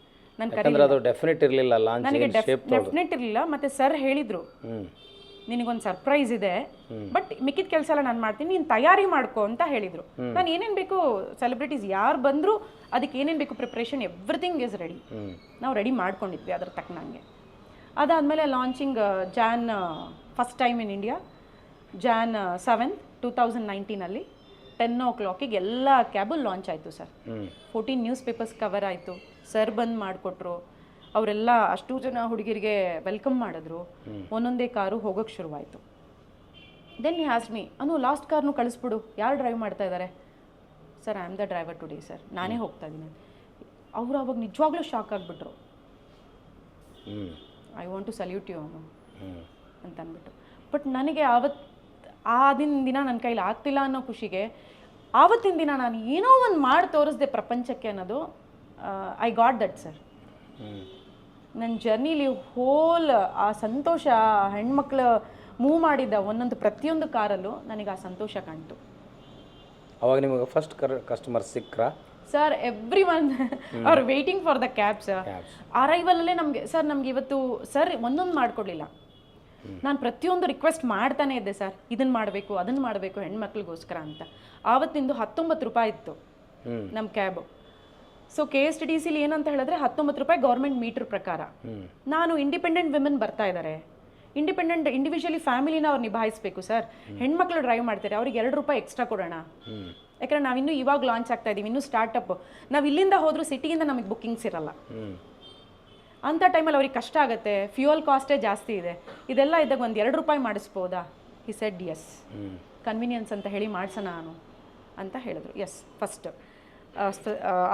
ಅದು ಡೆಫಿನೆಟ್ ಇರಲಿಲ್ಲ, ನನಗೆ ಡೆಫಿನೆಟ್ ಇರಲಿಲ್ಲ. ಮತ್ತು ಸರ್ ಹೇಳಿದರು, ನಿನಗೊಂದು ಸರ್ಪ್ರೈಸ್ ಇದೆ, ಬಟ್ ಮಿಕ್ಕಿದ ಕೆಲಸ ಎಲ್ಲ ನಾನು ಮಾಡ್ತೀನಿ, ನೀನು ತಯಾರಿ ಮಾಡ್ಕೊ ಅಂತ ಹೇಳಿದರು. ನಾನು ಏನೇನು ಬೇಕು, ಸೆಲೆಬ್ರಿಟೀಸ್ ಯಾರು ಬಂದರೂ ಅದಕ್ಕೆ ಏನೇನು ಬೇಕು ಪ್ರಿಪ್ರೇಷನ್, ಎವ್ರಿಥಿಂಗ್ ಇಸ್ ರೆಡಿ. ನಾವು ರೆಡಿ ಮಾಡ್ಕೊಂಡಿದ್ವಿ ಅದ್ರ ತಕ್ಕನಂಗೆ. ಅದಾದಮೇಲೆ launching first time in India Jan 7, 2019 10 o'clock ಎಲ್ಲ ಕ್ಯಾಬು ಲಾಂಚ್ ಆಯಿತು ಸರ್. 14 ನ್ಯೂಸ್ ಪೇಪರ್ಸ್ ಕವರ್ ಆಯಿತು. ಸರ್ ಬಂದು ಮಾಡಿಕೊಟ್ರು, ಅವರೆಲ್ಲ ಅಷ್ಟು ಜನ ಹುಡುಗಿರಿಗೆ ವೆಲ್ಕಮ್ ಮಾಡಿದ್ರು. ಒಂದೊಂದೇ ಕಾರು ಹೋಗೋಕ್ಕೆ ಶುರುವಾಯಿತು. Then he asked me, last ಕಾರ್ನು ಕಳಿಸ್ಬಿಡು, ಯಾರು ಡ್ರೈವ್ ಮಾಡ್ತಾ ಇದ್ದಾರೆ? Sir, I am the driver today sir, ನಾನೇ ಹೋಗ್ತಾ ಇದ್ದೀನಿ. ಅವರು ಅವಾಗ ನಿಜವಾಗ್ಲೂ ಶಾಕ್ ಆಗಿಬಿಟ್ರು. I want to salute you ಅಂತ ಅಂದ್ಬಿಟ್ಟು. ಬಟ್ ನನಗೆ ಆದಿನ ದಿನ ನನ್ನ ಕೈಲಿ ಆಗ್ತಿಲ್ಲ ಅನ್ನೋ ಖುಷಿಗೆ, ಆವತ್ತಿನ ದಿನ ನಾನು ಏನೋ ಒಂದು ಮಾಡಿ ತೋರಿಸ್ದೆ ಪ್ರಪಂಚಕ್ಕೆ ಅನ್ನೋದು, ಐ ಗಾಟ್ ದಟ್ ಸರ್. ನನ್ನ ಜರ್ನಿಲಿ ಹೋಲ್ ಆ ಸಂತೋಷ, ಹೆಣ್ಮಕ್ಳು ಮೂವ್ ಮಾಡಿದ್ದ ಒಂದೊಂದು ಪ್ರತಿಯೊಂದು ಕಾರಲ್ಲೂ ನನಗೆ ಆ ಸಂತೋಷ ಕಾಣ್ತು. ಅವಾಗ ನಿಮಗೆ ಫಸ್ಟ್ ಕಸ್ಟಮರ್ ಸಿಕ್ರಾ? Sir, everyone are waiting for the cab sir. ಅರೈವಲಲ್ಲೇ ನಮಗೆ ಸರ್, ನಮ್ಗೆ ಇವತ್ತು ಸರ್ ಒಂದೊಂದು ಮಾಡಿಕೊಡ್ಲಿಲ್ಲ. ನಾನು ಪ್ರತಿಯೊಂದು ರಿಕ್ವೆಸ್ಟ್ ಮಾಡ್ತಾನೆ ಇದ್ದೆ, ಸರ್ ಇದನ್ನು ಮಾಡಬೇಕು, ಅದನ್ನು ಮಾಡಬೇಕು ಹೆಣ್ಮಕ್ಳಿಗೋಸ್ಕರ ಅಂತ. ಆವತ್ತಿಂದು 19 ರೂಪಾಯಿ ಇತ್ತು ನಮ್ಮ ಕ್ಯಾಬು. ಸೊ KSTDCಲಿ ಏನಂತ ಹೇಳಿದ್ರೆ 19 ರೂಪಾಯಿ ಗೌರ್ಮೆಂಟ್ ಮೀಟರ್ ಪ್ರಕಾರ. ನಾನು ಇಂಡಿಪೆಂಡೆಂಟ್ ವಿಮೆನ್ ಬರ್ತಾ ಇದ್ದಾರೆ, ಇಂಡಿವಿಜುವಲಿ ಫ್ಯಾಮಿಲಿನ ಅವ್ರು ನಿಭಾಯಿಸಬೇಕು ಸರ್. ಹೆಣ್ಮಕ್ಳು ಡ್ರೈವ್ ಮಾಡ್ತಾರೆ, ಅವ್ರಿಗೆ 2 ರೂಪಾಯಿ ಎಕ್ಸ್ಟ್ರಾ ಕೊಡೋಣ. ಯಾಕಂದ್ರೆ ನಾವಿನ್ನೂ ಇವಾಗ ಲಾಂಚ್ ಆಗ್ತಾ ಇದೀವಿ, ಇನ್ನೂ ಸ್ಟಾರ್ಟಪ್. ನಾವು ಇಲ್ಲಿಂದ ಹೋದ್ರೂ ಸಿಟಿಯಿಂದ ನಮಗೆ ಬುಕ್ಕಿಂಗ್ಸ್ ಇರಲ್ಲ. ಅಂಥ ಟೈಮಲ್ಲಿ ಅವ್ರಿಗೆ ಕಷ್ಟ ಆಗುತ್ತೆ, ಫ್ಯೂಯಲ್ ಕಾಸ್ಟೇ ಜಾಸ್ತಿ ಇದೆ. ಇದೆಲ್ಲ ಇದ್ದಾಗ ಒಂದು 2 ರೂಪಾಯಿ ಮಾಡಿಸ್ಬೋದಾ? ಹಿ ಸೆಡ್ ಎಸ್, ಕನ್ವಿನಿಯನ್ಸ್ ಅಂತ ಹೇಳಿ ಮಾಡ್ಸೋಣ ನಾನು ಅಂತ ಹೇಳಿದ್ರು. ಎಸ್, ಫಸ್ಟ್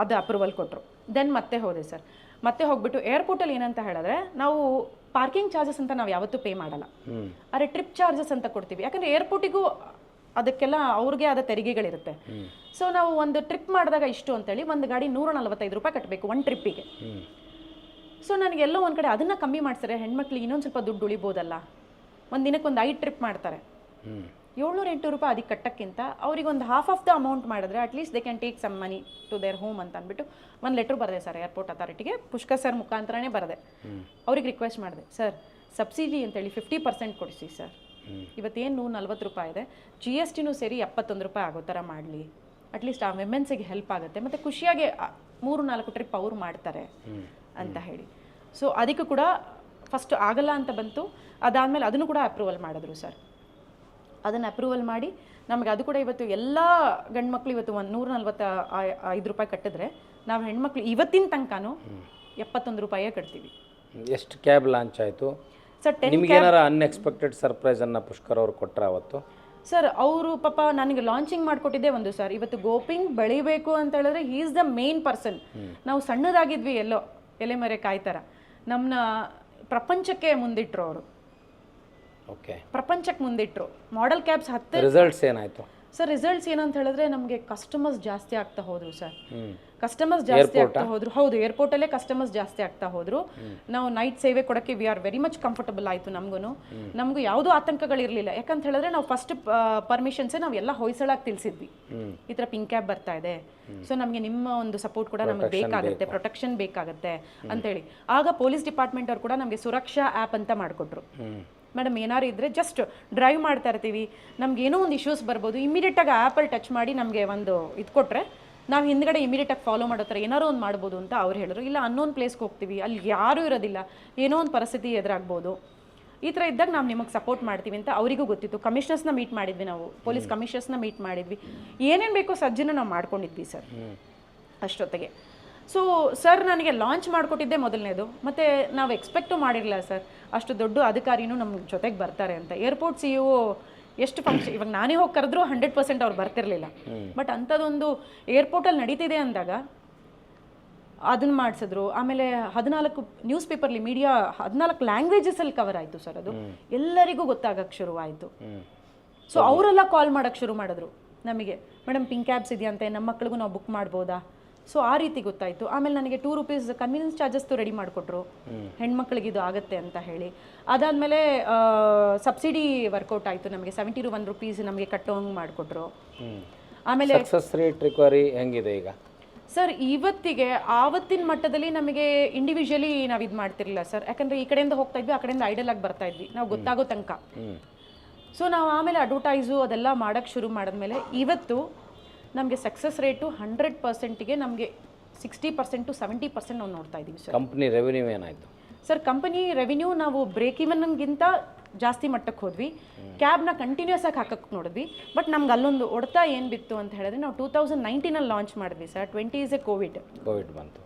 ಅದು ಅಪ್ರೂವಲ್ ಕೊಟ್ಟರು. ದೆನ್ ಮತ್ತೆ ಹೋದೆ ಸರ್. ಮತ್ತೆ ಹೋಗ್ಬಿಟ್ಟು ಏರ್ಪೋರ್ಟಲ್ಲಿ ಏನಂತ ಹೇಳಿದ್ರೆ, ನಾವು ಪಾರ್ಕಿಂಗ್ ಚಾರ್ಜಸ್ ಅಂತ ನಾವು ಯಾವತ್ತೂ ಪೇ ಮಾಡಲ್ಲ, ಆದರೆ ಟ್ರಿಪ್ ಚಾರ್ಜಸ್ ಅಂತ ಕೊಡ್ತೀವಿ. ಯಾಕಂದರೆ ಏರ್ಪೋರ್ಟಿಗೂ ಅದಕ್ಕೆಲ್ಲ ಅವ್ರಿಗೆ ಆದ ತೆರಿಗೆಗಳಿರುತ್ತೆ. ಸೊ ನಾವು ಒಂದು ಟ್ರಿಪ್ ಮಾಡಿದಾಗ ಇಷ್ಟು ಅಂತೇಳಿ ಒಂದು ಗಾಡಿ 145 ರೂಪಾಯಿ ಕಟ್ಟಬೇಕು ಒಂದು ಟ್ರಿಪ್ಪಿಗೆ. ಸೊ ನನಗೆಲ್ಲೋ ಒಂದು ಕಡೆ ಅದನ್ನು ಕಮ್ಮಿ ಮಾಡ್ತಾರೆ, ಹೆಣ್ಮಕ್ಳಿಗೆ ಇನ್ನೊಂದು ಸ್ವಲ್ಪ ದುಡ್ಡು ಉಳಿಬೋದಲ್ಲ. ಒಂದು ದಿನಕ್ಕೆ ಒಂದು 5 ಟ್ರಿಪ್ ಮಾಡ್ತಾರೆ, 700-800 ರೂಪಾಯಿ ಅದಕ್ಕೆ ಕಟ್ಟೋಕ್ಕಿಂತ ಅವ್ರಿಗೆ ಒಂದು ಹಾಫ್ ಆಫ್ ದ ಅಮೌಂಟ್ ಮಾಡಿದ್ರೆ at least they can take some money to their home ಅಂತ ಅಂದ್ಬಿಟ್ಟು ಒಂದು ಲೆಟ್ರ್ ಬರೆದೆ ಸರ್ ಏರ್ಪೋರ್ಟ್ ಅಥಾರಿಟಿಗೆ. ಪುಷ್ಕರ್ ಸರ್ ಮುಖಾಂತರನೇ ಬರೆದೆ. ಅವ್ರಿಗೆ ರಿಕ್ವೆಸ್ಟ್ ಮಾಡಿದೆ, ಸರ್ ಸಬ್ಸಿಡಿ ಅಂತೇಳಿ 50% ಕೊಡಿಸಿ ಸರ್. ಇವತ್ತೇನು 40 ರೂಪಾಯಿ ಇದೆ, GSTನೂ ಸೇರಿ 71 ರೂಪಾಯಿ ಆಗೋ ಥರ ಮಾಡಲಿ. ಅಟ್ಲೀಸ್ಟ್ ಆ ವಿಮೆನ್ಸಿಗೆ ಹೆಲ್ಪ್ ಆಗುತ್ತೆ, ಮತ್ತು ಖುಷಿಯಾಗಿ 3-4 ಟ್ರಿಪ್ ಅವ್ರು ಮಾಡ್ತಾರೆ ಅಂತ ಹೇಳಿ. ಸೊ ಅದಕ್ಕೂ ಕೂಡ ಫಸ್ಟ್ ಆಗಲ್ಲ ಅಂತ ಬಂತು. ಅದಾದಮೇಲೆ ಅದನ್ನು ಕೂಡ ಅಪ್ರೂವಲ್ ಮಾಡಿದ್ರು ಸರ್. ಅದನ್ನು ಅಪ್ರೂವಲ್ ಮಾಡಿ ನಮಗೆ ಅದು ಕೂಡ ಇವತ್ತು ಎಲ್ಲ ಗಂಡ್ಮಕ್ಳು ಇವತ್ತು 145 ರೂಪಾಯಿ ಕಟ್ಟಿದ್ರೆ, ನಾವು ಹೆಣ್ಮಕ್ಳು ಇವತ್ತಿನ ತನಕನೂ 71 ರೂಪಾಯೇ ಕಟ್ತೀವಿ. ಎಷ್ಟು ಕ್ಯಾಬ್ ಲಾಂಚ್ ಆಯಿತು ಸರ್? ನಿಮ್ಗೆ ಏನಾರ ಅನ್ಎಕ್ಸ್ಪೆಕ್ಟೆಡ್ ಸರ್ಪ್ರೈಸನ್ನು ಪುಷ್ಕರ್ ಅವರು ಕೊಟ್ಟರೆ ಅವತ್ತು? ಸರ್, ಅವರು ಪಾಪ ನನಗೆ ಲಾಂಚಿಂಗ್ ಮಾಡಿಕೊಟ್ಟಿದ್ದೇ ಒಂದು ಸರ್. ಇವತ್ತು ಗೋಪಿಂಗ್ ಬೆಳಿಬೇಕು ಅಂತ ಹೇಳಿದ್ರೆ he is the main person. ನಾವು ಸಣ್ಣದಾಗಿದ್ವಿ, ಎಲ್ಲೋ ಎಲೆ ಮರೆ ಕಾಯ್ತಾರ, ನಮ್ಮನ್ನ ಪ್ರಪಂಚಕ್ಕೆ ಮುಂದಿಟ್ರು ಅವರು. ಓಕೆ, ಪ್ರಪಂಚಕ್ಕೆ ಮುಂದಿಟ್ರು. Model cabs 10. ರಿಸಲ್ಟ್ಸ್ ಏನಾಯಿತು ಸರ್? ರಿಸಲ್ಟ್ಸ್ ಏನಂತ ಹೇಳಿದ್ರೆ ನಮಗೆ ಕಸ್ಟಮರ್ಸ್ ಜಾಸ್ತಿ ಆಗ್ತಾ ಹೋದ್ರು ಸರ್. ಕಸ್ಟಮರ್ಸ್ ಜಾಸ್ತಿ ಆಗ್ತಾ ಹೋದ್ರು. ಹೌದು, ಏರ್ಪೋರ್ಟಲ್ಲೇ ಕಸ್ಟಮರ್ಸ್ ಜಾಸ್ತಿ ಆಗ್ತಾ ಹೋದ್ರು. ನಾವು ನೈಟ್ ಸೇವೆ ಕೊಡೋಕ್ಕೆ V are very much comfortable ಆಯಿತು. ನಮಗೂ ಯಾವುದೂ ಆತಂಕಗಳಿರಲಿಲ್ಲ. ಯಾಕಂತ ಹೇಳಿದ್ರೆ ನಾವು ಫಸ್ಟ್ ಪರ್ಮಿಷನ್ಸೇ ನಾವು ಎಲ್ಲ ಹೊಯ್ಸಳಾಗಿ ತಿಳಿಸಿದ್ವಿ, ಈ ಥರ ಪಿಂಕ್ ಕ್ಯಾಬ್ ಬರ್ತಾ ಇದೆ, ಸೊ ನಮಗೆ ನಿಮ್ಮ ಒಂದು ಸಪೋರ್ಟ್ ಕೂಡ ನಮಗೆ ಬೇಕಾಗುತ್ತೆ, ಪ್ರೊಟೆಕ್ಷನ್ ಬೇಕಾಗುತ್ತೆ ಅಂತೇಳಿ. ಆಗ ಪೊಲೀಸ್ ಡಿಪಾರ್ಟ್ಮೆಂಟ್ ಅವ್ರು ಕೂಡ ನಮಗೆ ಸುರಕ್ಷಾ ಆ್ಯಪ್ ಅಂತ ಮಾಡಿಕೊಟ್ರು. ಮೇಡಮ್, ಏನಾರು ಇದ್ದರೆ ಜಸ್ಟ್ ಡ್ರೈವ್ ಮಾಡ್ತಾ ಇರ್ತೀವಿ, ನಮ್ಗೆ ಏನೋ ಒಂದು ಇಶ್ಯೂಸ್ ಬರ್ಬೋದು, ಇಮಿಡಿಯೇಟಾಗಿ ಆ್ಯಪಲ್ಲಿ ಟಚ್ ಮಾಡಿ ನಮಗೆ ಒಂದು ಇದು ಕೊಟ್ಟರೆ ನಾವು ಹಿಂದ್ಗಡೆ ಇಮಿಡಿಯೇಟಾಗಿ ಫಾಲೋ ಮಾಡೋ ಥರ ಏನಾರೋ ಒಂದು ಮಾಡ್ಬೋದು ಅಂತ ಅವ್ರು ಹೇಳಿದ್ರು. ಇಲ್ಲ ಅನ್ನೋನ್ ಪ್ಲೇಸ್ಗೆ ಹೋಗ್ತೀವಿ, ಅಲ್ಲಿ ಯಾರೂ ಇರೋದಿಲ್ಲ, ಏನೋ ಒಂದು ಪರಿಸ್ಥಿತಿ ಎದುರಾಗ್ಬೋದು, ಈ ಥರ ಇದ್ದಾಗ ನಾವು ನಿಮಗೆ ಸಪೋರ್ಟ್ ಮಾಡ್ತೀವಿ ಅಂತ ಅವರಿಗೂ ಗೊತ್ತಿತ್ತು. ಕಮಿಷನರ್ಸ್ನ ಮೀಟ್ ಮಾಡಿದ್ವಿ ನಾವು, ಪೊಲೀಸ್ ಕಮಿಷನರ್ಸ್ನ ಮೀಟ್ ಮಾಡಿದ್ವಿ, ಏನೇನು ಬೇಕೋ ಸಜ್ಜನ್ನು ನಾವು ಮಾಡ್ಕೊಂಡಿದ್ವಿ ಸರ್ ಅಷ್ಟೊತ್ತಿಗೆ. ಸೊ ಸರ್ ನನಗೆ ಲಾಂಚ್ ಮಾಡಿಕೊಟ್ಟಿದ್ದೆ ಮೊದಲನೇದು, ಮತ್ತು ನಾವು ಎಕ್ಸ್ಪೆಕ್ಟು ಮಾಡಿರಲಿಲ್ಲ ಸರ್ ಅಷ್ಟು ದೊಡ್ಡ ಅಧಿಕಾರಿನೂ ನಮ್ಮ ಜೊತೆಗೆ ಬರ್ತಾರೆ ಅಂತ. ಏರ್ಪೋರ್ಟ್ CEO ಎಷ್ಟು ಫಂಕ್ಷನ್, ಇವಾಗ ನಾನೇ ಹೋಗಿ ಕರೆದ್ರೂ 100% ಅವ್ರು ಬರ್ತಿರ್ಲಿಲ್ಲ. ಬಟ್ ಅಂಥದ್ದೊಂದು ಏರ್ಪೋರ್ಟಲ್ಲಿ ನಡೀತಿದೆ ಅಂದಾಗ ಅದನ್ನು ಮಾಡಿಸಿದ್ರು. ಆಮೇಲೆ 14 ನ್ಯೂಸ್ ಪೇಪರ್ಲಿ ಮೀಡಿಯಾ 14 ಲ್ಯಾಂಗ್ವೇಜಸಲ್ಲಿ ಕವರ್ ಆಯಿತು ಸರ್. ಅದು ಎಲ್ಲರಿಗೂ ಗೊತ್ತಾಗಕ್ಕೆ ಶುರುವಾಯಿತು. ಸೊ ಅವರೆಲ್ಲ ಕಾಲ್ ಮಾಡೋಕ್ಕೆ ಶುರು ಮಾಡಿದ್ರು ನಮಗೆ, ಮೇಡಮ್ ಪಿಂಕ್ ಕ್ಯಾಬ್ಸ್ ಇದೆಯಂತೆ, ನಮ್ಮ ಮಕ್ಳಿಗೂ ನಾವು ಬುಕ್ ಮಾಡ್ಬೋದಾ. ಸೊ ಆ ರೀತಿ ಗೊತ್ತಾಯಿತು. ಆಮೇಲೆ ನನಗೆ ₹2 ಕನ್ವೀನಿಯನ್ಸ್ ಚಾರ್ಜಸ್ತು ರೆಡಿ ಮಾಡಿಕೊಟ್ರು, ಹೆಣ್ಮಕ್ಳಿಗೆ ಇದು ಆಗುತ್ತೆ ಅಂತ ಹೇಳಿ. ಅದಾದಮೇಲೆ ಸಬ್ಸಿಡಿ ವರ್ಕೌಟ್ ಆಯಿತು ನಮಗೆ, ₹71 ನಮಗೆ ಕಟ್ಟೋಂಗೆ ಮಾಡಿಕೊಟ್ರು. ಆಮೇಲೆ ಸಕ್ಸಸ್ ರೇಟ್ ರಿಕವರಿ ಹೆಂಗಿದೆ ಈಗ ಸರ್? ಇವತ್ತಿಗೆ ಆವತ್ತಿನ ಮಟ್ಟದಲ್ಲಿ ನಮಗೆ ಇಂಡಿವಿಜುವಲಿ ನಾವು ಇದು ಮಾಡ್ತಿರ್ಲಿಲ್ಲ ಸರ್, ಯಾಕಂದರೆ ಈ ಕಡೆಯಿಂದ ಹೋಗ್ತಾ ಇದ್ವಿ, ಆ ಕಡೆಯಿಂದ ಐಡಲ್ ಆಗಿ ಬರ್ತಾ ಇದ್ವಿ ನಾವು ಗೊತ್ತಾಗೋ ತನಕ. ಸೊ ನಾವು ಆಮೇಲೆ ಅಡ್ವರ್ಟೈಸು ಅದೆಲ್ಲ ಮಾಡೋಕ್ಕೆ ಶುರು ಮಾಡಿದ್ಮೇಲೆ ಇವತ್ತು ನಮಗೆ ಸಕ್ಸಸ್ ರೇಟು 100%ಗೆ ನಮಗೆ 60% to 70% ನಾವು ನೋಡ್ತಾ ಇದ್ದೀವಿ ಸರ್. ಕಂಪ್ನಿ ರೆವೆನ್ಯೂ ಏನಾಯಿತು ಸರ್? ಕಂಪನಿ ರೆವಿನ್ಯೂ ನಾವು ಬ್ರೇಕ್ ಇವನ್ಗಿಂತ ಜಾಸ್ತಿ ಮಟ್ಟಕ್ಕೆ ಹೋದ್ವಿ. ಕ್ಯಾಬ್ನ ಕಂಟಿನ್ಯೂಸ್ ಆಗಿ ಹಾಕಕ್ಕೆ ನೋಡಿದ್ವಿ. ಬಟ್ ನಮ್ಗೆ ಅಲ್ಲೊಂದು ಹೊಡ್ತಾ ಏನು ಬಿತ್ತು ಅಂತ ಹೇಳಿದ್ರೆ, ನಾವು 2019 ಲಾಂಚ್ ಮಾಡಿದ್ವಿ ಸರ್. 20 ಕೋವಿಡ್ ಬಂತು.